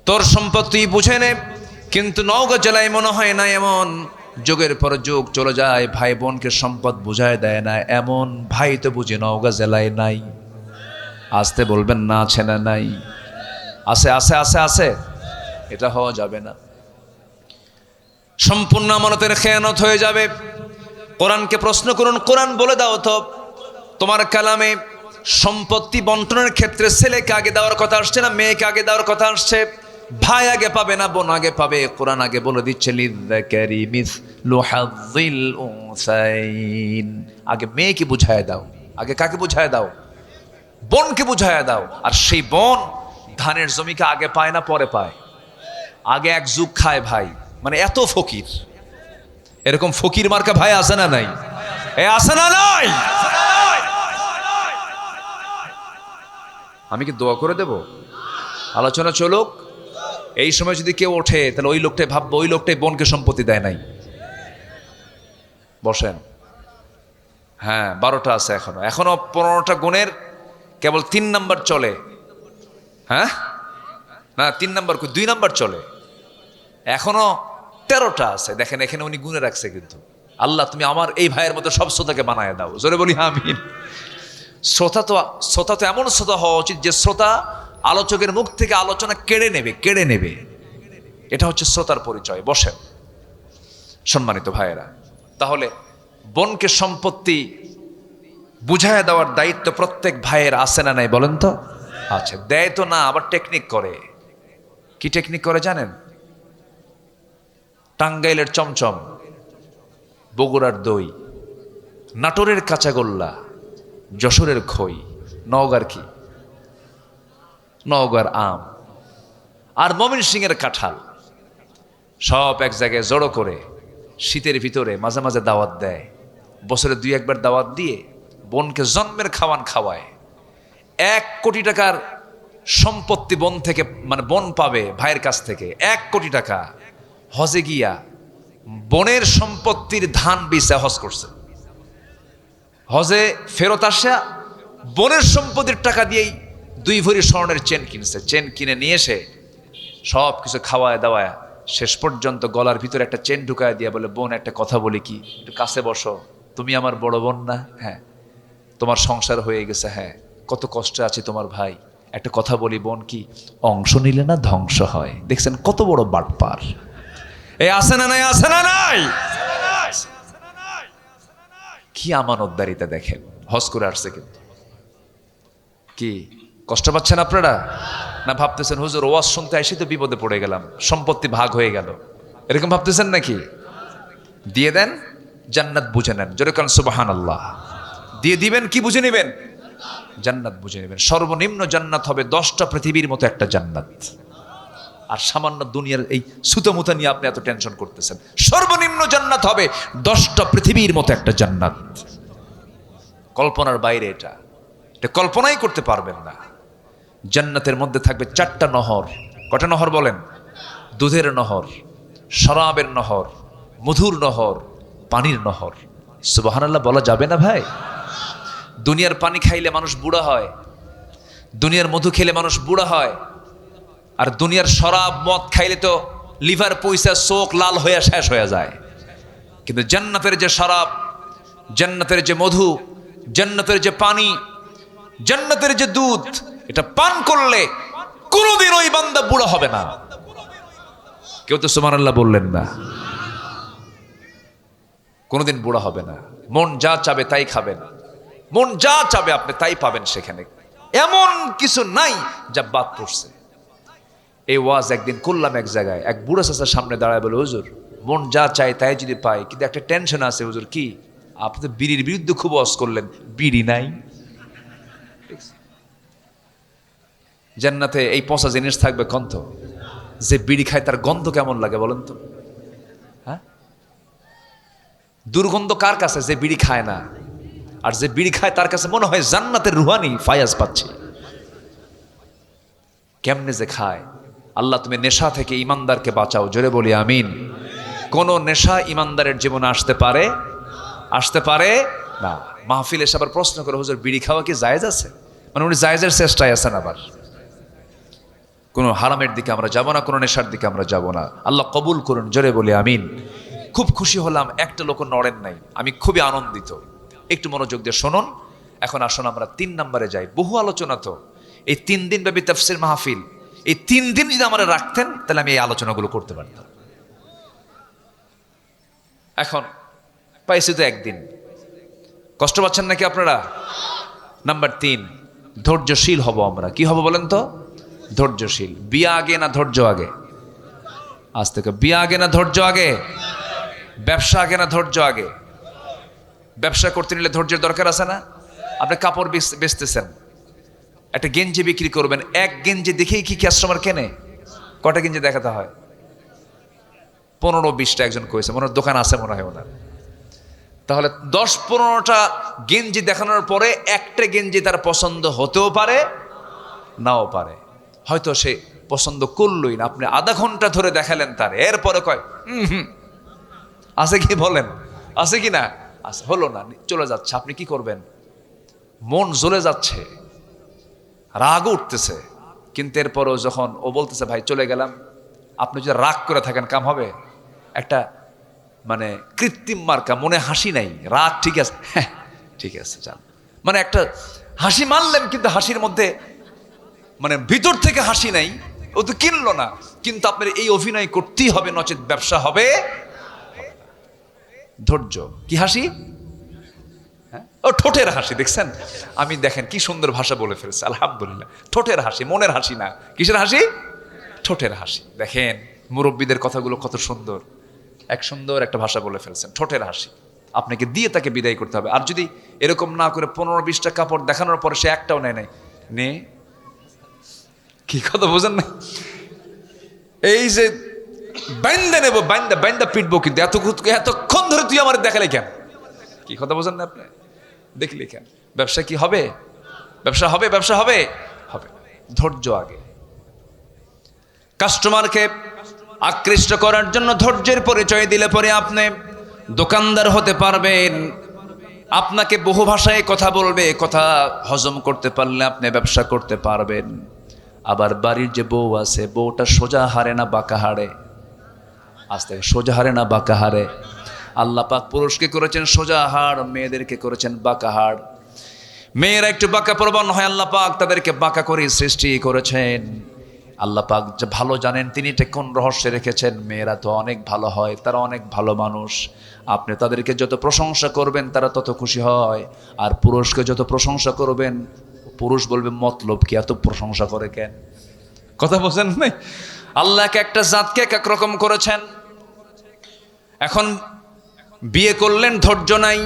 তোর সম্পত্তি বুঝে নে। কিন্তু নওগাঁ জেলায় মনে হয় না এমন, যুগের পর যুগ চলে যায়, ভাই বোনকে সম্পদ বুঝায় দেয় না, এমন ভাই তো বুঝি নওগাঁ জেলায় নাই। আসতে বলবেন না, আছে না নাই? আছে আছে আছে আছে। এটা হওয়া যাবে না, সম্পূর্ণ আমানতের খেয়ানত হয়ে যাবে। কোরআনকে প্রশ্ন করুন, কোরআন বলে দাও তো তোমার কালামে সম্পত্তি বন্টনের ক্ষেত্রে ছেলেকে আগে দেওয়ার কথা আসছে না মেয়েকে আগে দেওয়ার কথা আসছে? ভাই আগে পাবে না বোন আগে পাবে? কোরআন আগে বলে দিচ্ছে লিযযাকারি মিসলু হাযযিল উনসাইন। আগে মেয়েকে বুঝায় দাও। আগে কাকে বুঝায় দাও? বোনকে বুঝায় দাও। আর সেই বোন ধানের জমিকে আগে পায় না পরে পায়? আগে এক যুগ খায় ভাই, মানে এত ফকির। এরকম ফকির মার্কা ভাই আছে না নাই? এ আছে না নাই? আমি কি দোয়া করে দেব? আলোচনা চলুক। এই সময় যদি কেউ ওঠে তাহলে ওই লোকটাই ভাববো ওই লোকটাই বোনকে সম্পত্তি দেয় নাই। বসেন। হ্যাঁ, 12টা আছে এখনো 15টা গুণের কেবল 3 নাম্বার চলে। হ্যাঁ না, 3 নাম্বার 2 নাম্বার চলে, এখনো 13টা আছে। দেখেন এখানে উনি গুণে রাখছে। কিন্তু আল্লাহ তুমি আমার এই ভাইয়ের মতো সব শ্রোতাকে বানায় দাও। জোরে বলি আমিন। শ্রোতা তো এমন শ্রোতা হওয়া উচিত যে শ্রোতা আলোচকের মুখ থেকে আলোচনা কেড়ে নেবে। এটা হচ্ছে শ্রোতার পরিচয়। বসেন সম্মানিত ভাইয়েরা, তাহলে বোনকে সম্পত্তি বুঝায় দেওয়ার দায়িত্ব প্রত্যেক ভাইয়ের আছে না নাই বলেন তো? আচ্ছা, দেয় তো না, আবার টেকনিক করে। কি টেকনিক করে জানেন? টাঙ্গাইলের চমচম বগুড়ার দই, নাটোরের কাঁচাগোল্লা, যশোরের খই, নওগাঁর কি, নওগাঁর আম, আর ময়মনসিংহের কাঁঠাল, সব এক জায়গায় জড়ো করে শীতের ভিতরে মাঝে মাঝে দাওয়াত দেয়। বছরে 2-1 বার দাওয়াত দিয়ে বোনকে জন্মের খাওয়ান খাওয়ায়। 1 কোটি টাকার সম্পত্তি বোন থেকে, মানে বোন পাবে ভাইয়ের কাছ থেকে 1 কোটি টাকা। হজে গিয়া বোনের সম্পত্তির ধান বিছে হজ করছে। হজে ফেরত আসা বোনের সম্পত্তির টাকা দিয়েই 2 ভরি স্বর্ণের চেন কিনছে। চেন কিনে নিয়ে এসে সব কিছু খাওয়ায় দাওয়ায় শেষ পর্যন্ত গলার ভিতরে একটা চেন ঢুকায় দিয়ে বলে, বোন একটা কথা বলি কি, একটু কাছে বসো, তুমি আমার বড় বোন না? হ্যাঁ। তোমার সংসার হয়ে গেছে? হ্যাঁ। কত কষ্টে আছে তোমার ভাই, একটা কথা বলি বোন, কি অংশ নিলে না ধ্বংস হয়? দেখছেন কত বড় বাটপার। এই আছে না নাই, আছে না নাই, কি আমানতদারিতা দেখেন। হজ করে আসছে কিন্তু কি কষ্ট পাচ্ছেন আপনারা? না ভাবতেছেন হুজুর ওয়াজ শুনতে এসে তো বিপদে পড়ে গেলাম, সম্পত্তি ভাগ হয়ে গেল, এরকম ভাবতেছেন নাকি? দিয়ে দেন, জান্নাত বুঝে নেন। জোরে কান সুবহানাল্লাহ। দিয়ে দিবেন, কি বুঝে নেবেন? জান্নাত বুঝে নেবেন। সর্বনিম্ন জান্নাত হবে 10টা পৃথিবীর মতো একটা জান্নাত। আর সামান্য দুনিয়ার এই সুতোমুতা নিয়ে আপনি এত টেনশন করতেছেন। সর্বনিম্ন জান্নাত হবে 10টা পৃথিবীর মতো একটা জান্নাত। কল্পনার বাইরে এটা, এটা কল্পনাই করতে পারবেন না। জান্নাতের মধ্যে থাকবে 4টা নহর। কটা নহর বলেন? দুধের নহর, শরাবের নহর, মধুর নহর, পানির নহর। সুবহানাল্লাহ বলা যাবে না ভাই? দুনিয়ার পানি খাইলে মানুষ বুড়া হয়, দুনিয়ার মধু খেলে মানুষ বুড়া হয়, আর দুনিয়ার শরাব মদ খাইলে তো লিভার পয়সা চোখ লাল হয়ে শেষ হয়ে যায়। কিন্তু জান্নাতের যে শরাব, জান্নাতের যে মধু, জান্নাতের যে পানি, জান্নাতের যে দুধ, এটা পান করলে কোনোদিন ওই বান্দা বুড়া হবে না। কেউ তো সুবহানাল্লাহ বললেন না। কোনোদিন বুড়া হবে না। মন যা চাবে তাই খাবেন, মন যা চাবে আপনি তাই পাবেন সেখানে। এমন কিছু নাই যা বাদ পড়ছে। এই ওয়াজ একদিন করলাম এক জায়গায়, এক বুড়ো চাচার সামনে দাঁড়ায় বলে, হুজুর মন যা চায় তাই যদি পাই, কিন্তু একটা টেনশন আছে হুজুর। কি? আপনি তো বিড়ির বিরুদ্ধে খুব ওয়াজ করলেন, বিড়ি নাই। জান্নাতে এই পচা জিনিস থাকবে কন্ত? যে বিড়ি খায় তার গন্ধ কেমন লাগে বলেন তো? হ্যাঁ, দুর্গন্ধ কার কাছে? যে বিড়ি খায় না। আর যে বিড়ি খায় তার কাছে মনে হয় জান্নাতের রুহানি ফায়াজ পাচ্ছে। কেমনে যে খায়। আল্লাহ তুমি নেশা থেকে ইমানদারকে বাঁচাও, জোরে বলি আমিন। কোন নেশা ইমানদারের জীবনে আসতে পারে? আসতে পারে না। মাহফিল এসে আবার প্রশ্ন করে, হুজুর বিড়ি খাওয়া কি জায়েজ আছে? মানে উনি জায়েজের চেষ্টায় আছেন। আবার কোনো হারামের দিকে আমরা যাব না, কোনো নেশার দিকে আমরা যাব না। আল্লাহ কবুল করুন, জোরে বলি আমিন। খুব খুশি হলাম, একটা লোক নড়েন নাই। আমি খুবই আনন্দিত। একটু মনোযোগ দিয়ে শুনুন। এখন আসুন আমরা 3 নম্বরে যাই। বহু আলোচনা তো, এই 3 দিন ব্যাপী তাফসীর মাহফিল, এই 3 দিন যদি আমরা রাখতেন তাহলে আমি এই আলোচনাগুলো করতে পারতাম। এখন পাইছি তো একদিন। কষ্ট পাচ্ছেন নাকি আপনারা? নাম্বার 3, ধৈর্যশীল হব আমরা। কি হব বলেন তো? ধৈর্যশীল। বিয়া আগে না ধৈর্য আগে? আজ থেকে বিয়া আগে না ধৈর্য আগে? ব্যবসা আগে না ধৈর্য আগে? ব্যবসা করতে নিলে ধৈর্যের দরকার আছে না? আপনি কাপড় বেচতেছেন, একটা গেঞ্জি বিক্রি করবেন, এক গেঞ্জি দেখেই কি কাস্টমার কেনে? কটা গেঞ্জি দেখাতে হয়? 15-20টা একজন কয়েছে, মনে দোকান আছে মনে হয় ওনার। তাহলে 10-15টা গেঞ্জি দেখানোর পরে একটা গেঞ্জি তার পছন্দ হতেও পারে, নাও পারে। হয়তো সে পছন্দ করলই না, আপনি আধা ঘন্টা ধরে দেখালেন তার, এরপরে কয় আছে কি বলেন? আছে কি না? আছে, হলো না, চলে যাচ্ছে। আপনি কি করবেন? মন জ্বলে যাচ্ছে, রাগ উঠতেছে, কিন্তু এরপরও যখন ও বলতেছে ভাই চলে গেলাম, আপনি যদি রাগ করে থাকেন কাম হবে? একটা মানে কৃত্রিম মার্কা, মনে হাসি নাই, রাগ ঠিক আছে, হ্যাঁ ঠিক আছে যান, মানে একটা হাসি মারলেন কিন্তু হাসির মধ্যে মানে ভিতর থেকে হাসি নাই। ও তো কিনলো না, কিন্তু আপনার এই অভিনয় করতেই হবে, নচেত ব্যবসা হবে। ধৈর্য। কি হাসি? হ্যাঁ, ও ঠোঁটের হাসি। দেখছেন আমি, দেখেন কি সুন্দর ভাষা বলে ফেলছে, আলহামদুলিল্লাহ। ঠোঁটের হাসি, মনের হাসি না। কিসের হাসি? ঠোঁটের হাসি। দেখেন মুরব্বীদের কথাগুলো কত সুন্দর। এক সুন্দর একটা ভাষা বলে ফেলছেন, ঠোঁটের হাসি। আপনাকে দিয়ে তাকে বিদায় করতে হবে। আর যদি এরকম না করে 15-20টা কাপড় দেখানোর পরে সে একটাও নেয় নাই, নে কি কথা বোঝেন না? এই যে বাইন্দা নেব, বাইন্দা বাইন্দা পিটবো, কিন্তু এতক্ষণ ধরে তুই আমার দেখালে কেন? কি কথা বোঝেন না আপনি? দেখলে কেন? ব্যবসা কি হবে? ব্যবসা হবে, ব্যবসা হবে, হবে। ধৈর্য আগে। কাস্টমারকে আকৃষ্ট করার জন্য ধৈর্যের পরিচয় দিলে পরে আপনি দোকানদার হতে পারবেন। আপনাকে বহু ভাষায় কথা বলবে, কথা হজম করতে পারলে আপনি ব্যবসা করতে পারবেন। আবার বাড়ির যে বউ আছে, বউটা সোজা হারে না বাঁকা হারে? আজ থেকে সোজা হারে না বাঁকা হারে? আল্লাহ পাক পুরুষকে করেছেন সোজা হাড়, মেয়েদেরকে করেছেন বাঁকা হাড়। মেয়েরা একটু বাঁকা প্রবণ হয়, আল্লাহ পাক তাদেরকে বাঁকা করে সৃষ্টি করেছেন। আল্লাহ পাক যে ভালো জানেন তিনি এটা কোন রহস্যে রেখেছেন। মেয়েরা তো অনেক ভালো হয়, তারা অনেক ভালো মানুষ। আপনি তাদেরকে যত প্রশংসা করবেন তারা তত খুশি হয়। আর পুরুষকে যত প্রশংসা করবেন, পুরুষ বলবে মতলব কি, এত প্রশংসা করে কেন? কথা বলছেন নাই? আল্লাহ একটা জাতকে এক এক রকম করেছেন। এখন বিয়ে করলেন, ধৈর্য নাই,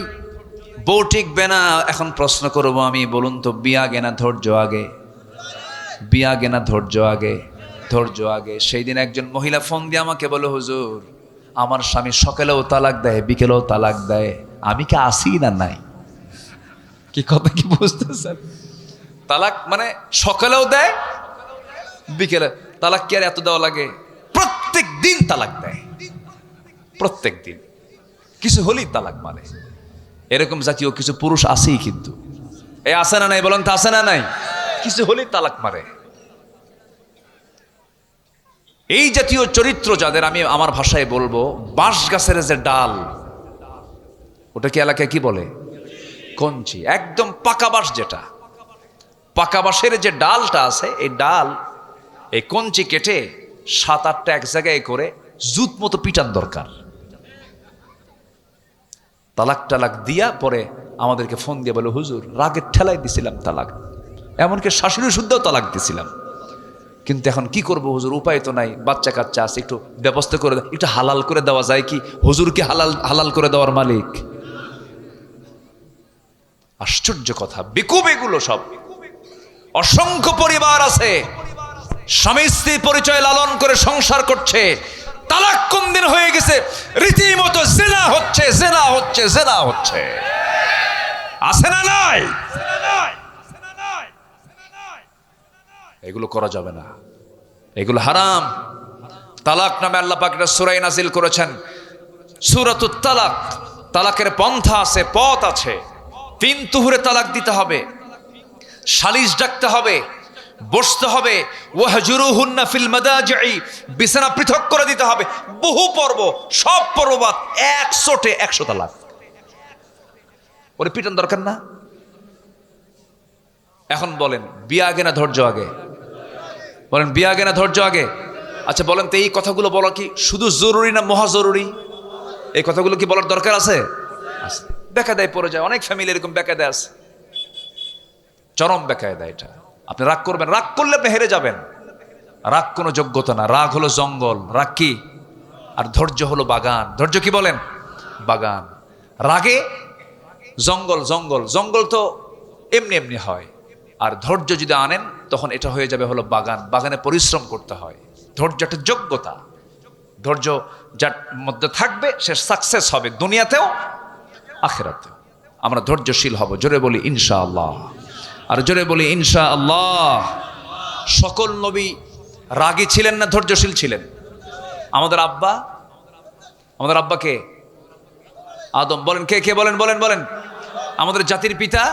বউ টিকবে না। এখন প্রশ্ন করবো আমি, বলুন তো, বিয়ে আগে না ধৈর্য আগে? বিয়ে আগে না ধৈর্য আগে? ধৈর্য আগে। সেই দিন একজন মহিলা ফোন দিয়ে আমাকে বলে, হুজুর আমার স্বামী সকালেও তালাক দেয়, বিকেলেও তালাক দেয়, আমি কি আসি না নাই? কি কথা কি বুঝতেছেন? তালাক মানে সকালেও দেয়, বিকেলে। তালাক কি আর এত দেওয়া লাগে? প্রত্যেক দিন তালাক দেয়, প্রত্যেক দিন। কিছু হলেই তালাক মানে। এরকম জাতীয় কিছু পুরুষ আছেই, কিন্তু এই আছে না নাই বলেন তো? আছে না নাই? কিছু হলেই তালাক মারে। এই জাতীয় চরিত্র যাদের, আমি আমার ভাষায় বলবো, বাঁশ গাছের যে ডাল, ওটা কি এলাকায় কি বলে? কঞ্চি। একদম পাকা বাঁশ, যেটা পাকা বাঁশের যে ডালটা আছে, এই ডাল, এই কঞ্চি কেটে 7-8টা এক জায়গায় করে জুত মতো পিটান দরকার। তালাক টালাক দিয়া পরে আমাদেরকে ফোন দিয়ে বলে, হুজুর রাগের ঠেলাই দিছিলাম তালাক, এমনকি শাশুড়ি শুদ্ধও তালাক দিছিলাম, কিন্তু এখন কি করব হুজুর, উপায় তো নাই, বাচ্চা কাচ্চা আছে, একটু ব্যবস্থা করে, একটু হালাল করে দেওয়া যায় কি? হুজুর কি হালাল করে দেওয়ার মালিক? আশ্চর্য কথা। বেকুব এগুলো সব। অসংখ্য পরিবার আছে স্বামী স্ত্রী পরিচয় লালন করে সংসার করছে, তালাক কোন দিন হয়ে গেছে, রীতিমতো জেনা হচ্ছে, জেনা হচ্ছে, জেনা হচ্ছে। আছে না নাই? এগুলো করা যাবে না, এগুলো হারাম। তালাক নামে আল্লাহ পাক একটা সূরা নাজিল করেছেন, সূরাতুত তালাক। তালাকের পন্থা আছে, পথ আছে। 3 তুহুরে তালাক দিতে হবে, সালিশ ডাকতে হবে, বসতে হবে। ওয়াহজুরুহুন্না ফিল মাদাজি'i, বিছানা পৃথক করে দিতে হবে। বহু পর্ব, সব পর্ববাদ 100 তালাক। ওরে পিটান দরকার না? এখন বলেন, বিয়ে আগে না ধৈর্য আগে? বলেন, বিয়ে আগে না ধৈর্য আগে? আচ্ছা বলেন তো, এই কথাগুলো বলা কি শুধু জরুরি না মহা জরুরি? এই কথাগুলো কি বলার দরকার আছে? বেকায়দায় পড়ে যায় অনেক ফ্যামিলি, এরকম বেকায়দায় আছে, চরম বেকায়দা। এটা আপনি রাগ করবেন, রাগ করলে আপনি হেরে যাবেন। রাগ কোনো যোগ্যতা না, রাগ হলো জঙ্গল। রাগ কি? আর ধৈর্য হলো বাগান। ধৈর্য কি বলেন? বাগান। রাগে জঙ্গল, জঙ্গল জঙ্গল তো এমনি এমনি হয়। আর ধৈর্য যদি আনেন তখন এটা হয়ে যাবে হলো বাগান। বাগানে পরিশ্রম করতে হয়। ধৈর্য একটা যোগ্যতা। ধৈর্য যার মধ্যে থাকবে সে সাকসেস হবে, দুনিয়াতেও আখিরাতেও। আমরা ধৈর্যশীল হব। জোরে বলি ইনশাআল্লাহ। আর জোরে বলি ইনশাআল্লাহ। সকল নবী রাগী ছিলেন না ধৈর্যশীল ছিলেন? আমাদের আব্বা কে? আদম। বলেন কে কে? বলেন বলেন বলেন। আমাদের জাতির পিতা।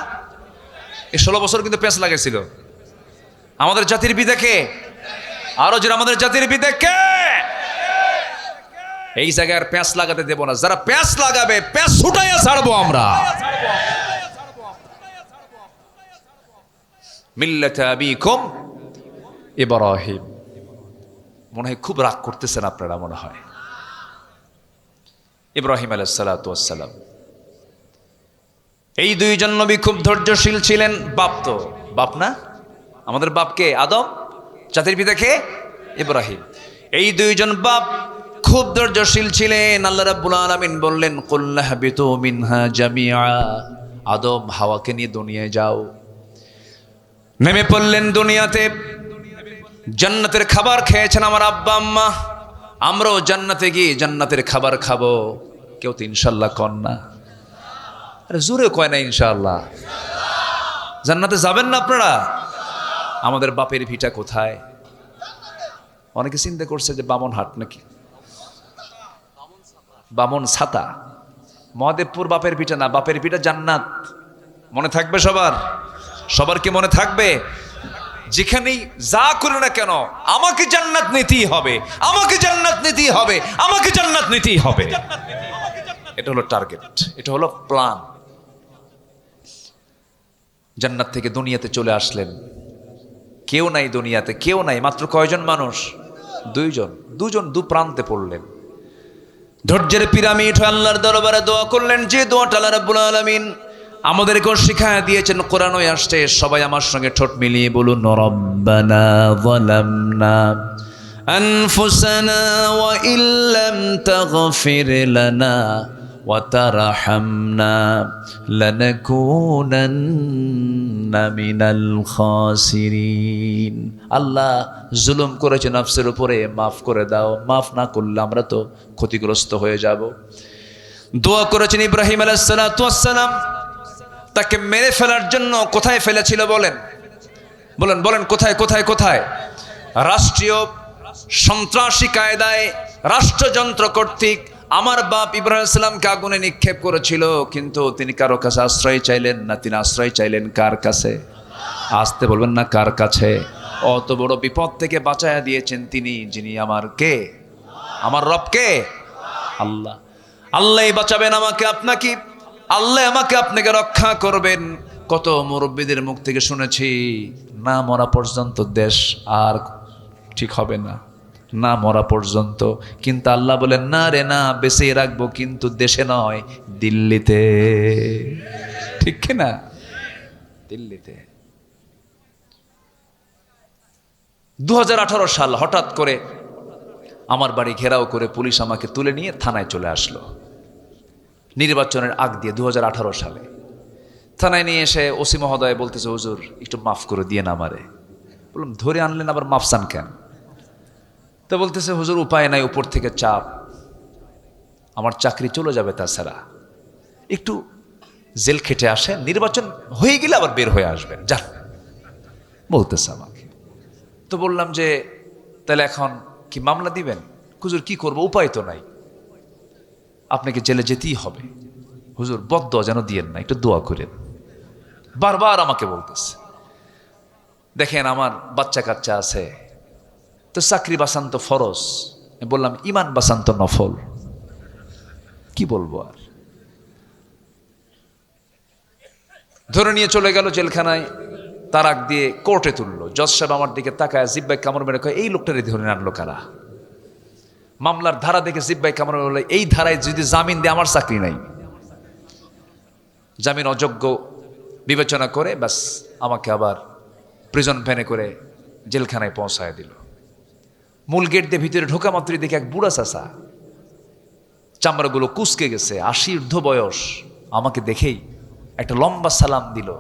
এই 16 বছর কিন্তু পেঁচ লাগাইছিল। আমাদের জাতির পিতা কে? আরো জোরে, আমাদের জাতির পিতা কে? এই জায়গায় আর পেঁচ লাগাতে দেব না। যারা পেঁচ লাগাবে, পেঁচ ছুটাইয়া ছাড়বো আমরা। মিল্লাতা আবিকুম ইব্রাহিম। মনে হয় খুব রাগ করতেছেন আপনারা, মনে হয়। ইব্রাহিম আলাইহিস সালাতু ওয়াস সালাম, এই 2জন নবী খুব ধৈর্যশীল ছিলেন। বাপ তো বাপ না, আমাদের বাপ কে? আদম। জাতির পিতা কে? ইব্রাহিম। এই 2জন বাপ খুব ধৈর্যশীল ছিলেন। আল্লাহ রাব্বুল আলামিন বললেন, কুল্লা হাবিতু মিনহা জামিআ, আদম হাওয়াকে নিয়ে দুনিয়ায় যাও। নেমে পড়লেন দুনিয়াতে। জান্নাতের খাবার খেয়েছেন আমার আব্বা আম্মা, আমরাও জান্নাতে গিয়ে জান্নাতের খাবার খাবো। কেউ তো ইনশাল্লাহ কন না, আরে জোরে কয় না ইনশাআল্লাহ। জান্নাতে যাবেন না আপনারা? আমাদের বাপের ভিটা কোথায়? অনেকে চিন্তা করছে যে বামনহাট নাকি, বামন ছাতা। মহাদেবপুর বাপের ভিটা না, বাপের ভিটা জান্নাত। মনে থাকবে সবার? সবার কি মনে থাকবে? যেখানেই যা করে না কেন আমাকে জান্নাত নিতেই হবে, আমাকে জান্নাত নিতেই হবে, আমাকে জান্নাত নিতেই হবে। এটা হলো টার্গেট, এটা হলো প্ল্যান। জান্নাত থেকে দুনিয়াতে চলে আসলেন। কেউ নাই দুনিয়াতে, কেউ নাই। মাত্র কয়জন মানুষ? দুজন দু প্রান্তে পড়লেন। ধৈর্যের পিরামিড হয়ে আল্লাহর দরবারে দোয়া করলেন, যে দোয়াটা আল্লাহ রাব্বুল আলামিন আমাদেরকেও শিখায়া দিয়েছেন, কোরআনে আসছে। সবাই আমার সঙ্গে ঠোঁট মিলিয়ে বলুন, রব্বানা যালামনা আনফুসানা ওয়া ইল্লাম তাগফির লানা ওয়া তারহামনা লানাকুনান্না মিনাল খাসিরিন। আল্লাহ, জুলুম করেছে নফসের উপরে, মাফ করে দাও। মাফ না করলে আমরা তো ক্ষতিগ্রস্ত হয়ে যাব। দোয়া করেছেন ইব্রাহিম আলাইহিস সালাতু ওয়াস সালাম। তাকে মেরে ফেলার জন্য কোথায় ফেলেছিল বলেন? বলেন বলেন, কোথায় কোথায় কোথায়? রাষ্ট্রীয় সন্ত্রাসী কায়দায়, রাষ্ট্রযন্ত্র কর্তৃক আমার বাপ ইব্রাহিম সালামকে আগুনে নিক্ষেপ করেছিল। কিন্তু তিনি কারো কাছে আশ্রয় চাইলেন না, তিনি আশ্রয় চাইলেন কার কাছে? আসতে বলবেন না, কার কাছে? অত বড় বিপদ থেকে বাঁচায়া দিয়েছেন তিনি, যিনি আমার কে? আমার রব কে? আল্লাহ। আল্লাহই বাঁচাবেন আমাকে আপনাকে, আল্লাহ আমাকে আপনাকে রক্ষা করবেন। কত মুরব্বীদের মুখ থেকে শুনেছি, না মরা পর্যন্ত দেশ আর ঠিক হবে না, না মরা পর্যন্ত। কিন্তু আল্লাহ বলেন, না রে না, বেঁচে রাখবো, কিন্তু দেশে নয়, দিল্লিতে। ঠিক কিনা? দিল্লিতে। 2018 সাল হঠাৎ করে আমার বাড়ি ঘেরাও করে পুলিশ আমাকে তুলে নিয়ে থানায় চলে আসলো। নির্বাচনের আগ দিয়ে 2018 সালে থানায় নিয়ে এসে ওসি মহোদয় বলতেছে, হুজুর একটু মাফ করে দিয়ে না আমারে। বললাম, ধরে আনলেন আবার মাফ চান কেন? তো বলতেছে, হুজুর উপায় নাই, উপর থেকে চাপ, আমার চাকরি চলে যাবে, তাছাড়া একটু জেল খেটে আসেন, নির্বাচন হয়ে গেলে আবার বের হয়ে আসবেন, যান, বলতেছে আমাকে। তো বললাম যে তাহলে এখন কি মামলা দিবেন? হুজুর কি করবো, উপায় তো নাই, আপনাকে জেলে যেতেই হবে। হুজুর বদদোয়া যেন দিয়েন না, একটু দোয়া করেন। বারবার আমাকে বলতেছে। দেখেন আমার বাচ্চা কাচ্চা আছে, তো চাকরি বাঁচান তো ফরজ। বললাম, ইমান বাঁচান তো নফল। কি বলবো আর। ধরে নিয়ে চলে গেল জেলখানায়, তারাক দিয়ে কোর্টে তুললো। জজ সাহেব আমার দিকে তাকায় জিব্বায় কামড় মেরে কয়, এই লোকটারে ধরে আনলো কারা? মামলার ধারা দেখে জিব্বায় কামড় মেরে, এই ধারায় যদি জামিন দেয় আমার চাকরি নাই। জামিন অযোগ্য বিবেচনা করে ব্যাস আমাকে আবার প্রিজন ভ্যানে করে জেলখানায় পৌঁছায় দিল। মূল গেট দিয়ে ভিতরে ঢোকা মাত্রই দেখে এক বুড়া চাচা, চামড়াগুলো কুঁচকে গেছে, 80 ঊর্ধ্ব বয়স, আমাকে দেখেই একটা লম্বা সালাম দিল।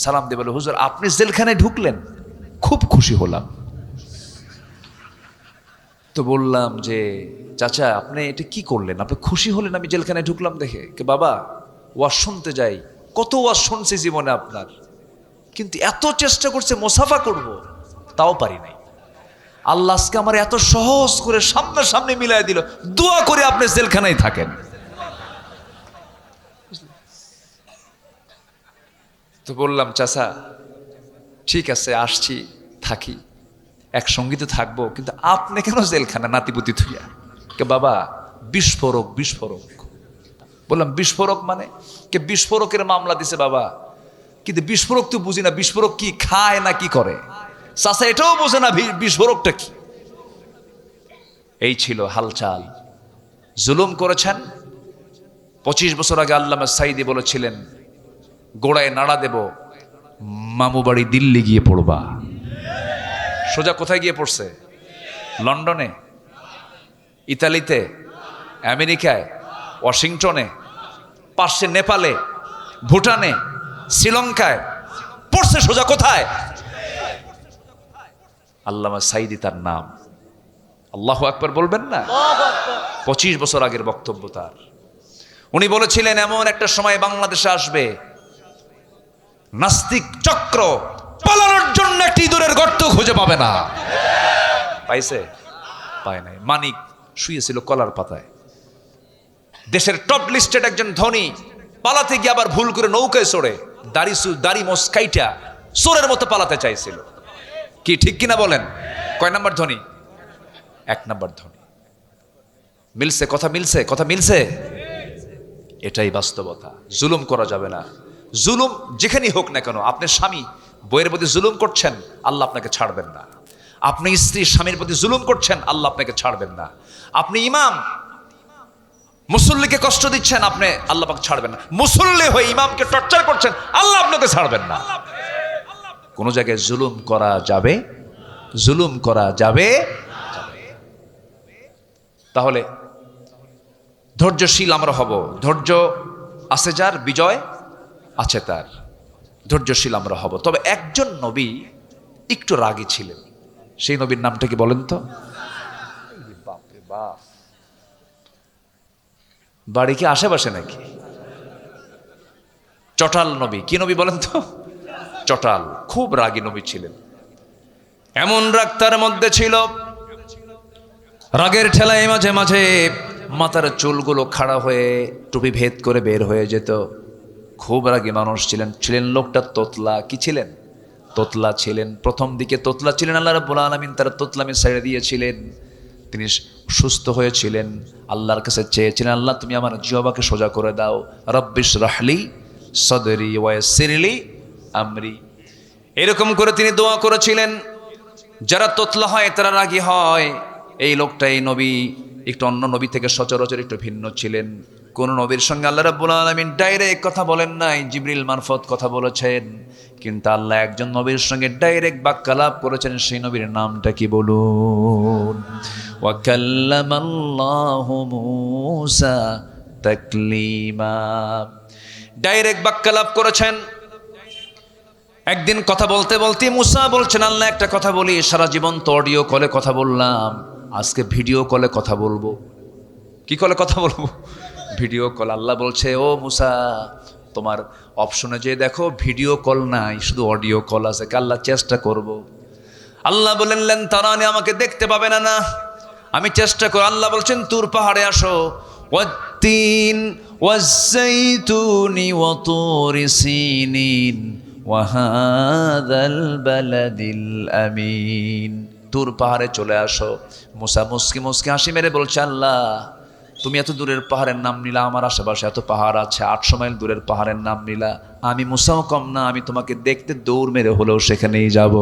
সালাম দিয়ে বলে, হুজুর আপনি জেলখানায় ঢুকলেন, খুব খুশি হলাম। তো বললাম যে, চাচা আপনি এটা কি করলেন, আপনি খুশি হলেন আমি জেলখানায় ঢুকলাম দেখে? কে বাবা, ওয়াজ শুনতে যাই, কত ওয়াজ শুনছি জীবনে আপনার, কিন্তু এত চেষ্টা করছে মোসাফা করব, তাও পারি নাই। আল্লাহ আজকে আমার এত সহজ করে সামনাসামনি মিলাই দিল, দোয়া করে আপনি জেলখানায় থাকেন। তো বললাম, চাচা ঠিক আছে, আসছি, থাকি, একসঙ্গী তো থাকবো, কিন্তু আপনি কেন জেলখানা নাতিপুতি থুইয়া? কে বাবা, বিস্ফোরক বিস্ফোরক। বললাম, বিস্ফোরক মানে? কে বিস্ফোরকের মামলা দিছে বাবা, কিন্তু বিস্ফোরক তো বুঝি না, বিস্ফোরক কি খায় না কি করে? চাচা এটাও বোঝে না বিস্ফোরকটা কি। এই ছিল হালচাল। জুলুম করেছেন। 25 বছর আগে আল্লামা সাইদি বলেছিলেন, গোড়ায় নাড়া দেব, মামু বাড়ি দিল্লি গিয়ে পড়বা। সোজা কোথায় গিয়ে পড়ছে? লন্ডনে। ইতালিতে, আমেরিকায়, ওয়াশিংটনে, পাশে নেপালে, ভুটানে, শ্রীলঙ্কায়, পড়ছে সোজা কোথায়? আল্লামা সাইদি তার নাম। আল্লাহু আকবার বলবেন না? 25 বছর আগের বক্তব্য তার। উনি বলেছিলেন এমন একটা সময় বাংলাদেশে আসবে, নাস্তিক চক্র পালানোর জন্য একটি ইঁদুরের গর্ত খুঁজে পাবে না। পাইছে? পায় নাই। মানিক শুয়েছিল কলার পাতায়। দেশের টপ লিস্টেড একজন ধনী পালাতে গিয়ে আবার ভুল করে নৌকায় চড়ে দাড়ি মস্কাইটা চোরের মতো পালাতে চাইছিল। কি ঠিক কিনা বলেন? কয় নাম্বার ধনী? 1 নাম্বার ধনী। মিলছে কথা? মিলছে কথা? মিলছে? এটাই বাস্তবতা। জুলুম করা যাবে না। জুলুম যেখানেই হোক না কেন, আপনার স্বামী বইয়ের প্রতি জুলুম করছেন, আল্লাহ আপনাকে ছাড়বেন না। আপনি স্ত্রী স্বামীর প্রতি জুলুম করছেন, আল্লাহ আপনাকে ছাড়বেন না। আপনি ইমাম মুসল্লিকে কষ্ট দিচ্ছেন, আপনি আল্লাহ পাক ছাড়বেন না। মুসল্লি হয়ে ইমামকে টর্চার করছেন, আল্লাহ আপনাকে ছাড়বেন না। কোন জায়গায় জুলুম করা যাবে? জুলুম করা যাবে? তাহলে ধৈর্যশীল আমরা হব। ধৈর্য আছে যার, বিজয় আছে তার। ধৈর্যশীল আমরা হব। তবে একজন নবী একটু রাগী ছিলেন। সেই নবীর নামটা কি বলেন তো? বাপরে বাপ, বাড়ি কি আশেপাশে নাকি? চটাল নবী। কি নবী বলেন তো? চটাল। খুব রাগী নবী ছিলেন। এমন রাগ তার মধ্যে ছিল, রাগের ঠেলায় মাঝে মাঝে মাথার চুলগুলো খাড়া হয়ে টুপি ভেদ করে বের হয়ে যেত। খুব রাগী মানুষ ছিলেন। ছিলেন লোকটা তোতলা। কি ছিলেন? তোতলা ছিলেন। প্রথম দিকে তোতলা ছিলেন, আল্লাহ রাব্বুল আলামিন তার তোতলামি ছেড়ে দিয়েছিলেন। তিনি সুস্থ হয়েছিলেন, আল্লাহর কাছে চেয়েছিলেন, আল্লাহ তুমি আমার জিহ্বাকে সোজা করে দাও। রব্বিশ রাহলি সদরি ওয়াসিরলি আমরি। এরকম করে তিনি দোয়া করেছিলেন। যারা তোতলা হয় তারা রাগী হয়। এই লোকটা, এই নবী একটু অন্য নবী থেকে সচরাচর একটু ভিন্ন ছিলেন। কোন নবীর সঙ্গে আল্লাহ রাব্বুল আলামিন ডাইরেক্ট কথা বলেন নাই, জিবরিল মারফত কথা বলেছেন। কিন্তু আল্লাহ একজন নবীর সঙ্গে ডাইরেক্ট বাক্যালাপ করেছেন। সেই নবীর নামটা কি বলুন? ওয়া কাল্লামাল্লাহু মূসা তাকলিমা। ডাইরেক্ট বাক্যালাপ করেছেন। একদিন কথা বলতে বলতে মুসা বলছেন, আল্লাহ একটা কথা বলি, সারা জীবন তো অডিও কলে কথা বললাম, আজকে ভিডিও কলে কথা বলবো। কি কলে কথা বলবো? Video call. আল্লাহ বলছে, ও মুসা, তোমার অপশনে যে দেখো ভিডিও কল নাই, শুধু অডিও কল আছে। আল্লাহ চেষ্টা করব। আল্লাহ বললেন তারানি, আমাকে দেখতে পাবে না। না, আমি চেষ্টা করি। আল্লাহ বলছেন তুর পাহাড়ে আসো। ওয়াত্তিন ওয়াজ্জাইতুনি ওয়া তুরি সিনিন ওয়া হাযাল বালাদিল আমিন। তুর পাহাড়ে চলে আসো। মুসা মুসকি মুসকি হাসি মেরে বলছে, আল্লাহ তুমি এত দূরের পাহাড়ের নাম নিলা, আমার আশেপাশে এত পাহাড় আছে, 800 মাইল দূরের পাহাড়ের নাম নিলা, আমি মুসাও কম না, আমি তোমাকে দেখতে দৌড় মেরে হলেও সেখানেই যাব।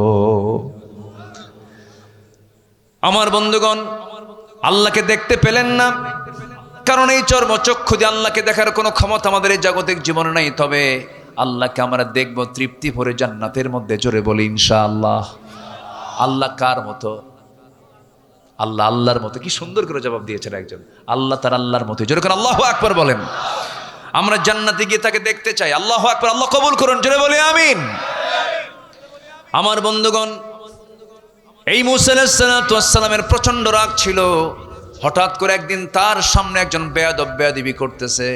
আমার বন্ধুগণ, আল্লাহকে দেখতে পেলেন না, কারণ এই চর্মচক্ষু দিয়ে আল্লাহকে দেখার কোনো ক্ষমতা আমাদের এই জাগতিক জীবনে নাই। তবে আল্লাহকে আমরা দেখব তৃপ্তি ভরে জান্নাতের মধ্যে। জোরে বলি ইনশাআল্লাহ। আল্লাহ কার মতো? আল্লাহ আল্লাহর মতো। কি সুন্দর করে জবাব দিয়েছেন একজন। আল্লাহ তার আল্লাহর মতো। জোরে করে আল্লাহু আকবার বলেন। আমরা জান্নাতে গিয়ে তাকে দেখতে চাই। আল্লাহু আকবার। আল্লাহ কবুল করুন। জোরে বলি আমিন। আমার বন্ধুগণ, এই মূসা আলাইহিস সালামের প্রচন্ড রাগ ছিল। হঠাৎ করে একদিন তার সামনে একজন বেয়াদব বেয়াদবি করতেছে।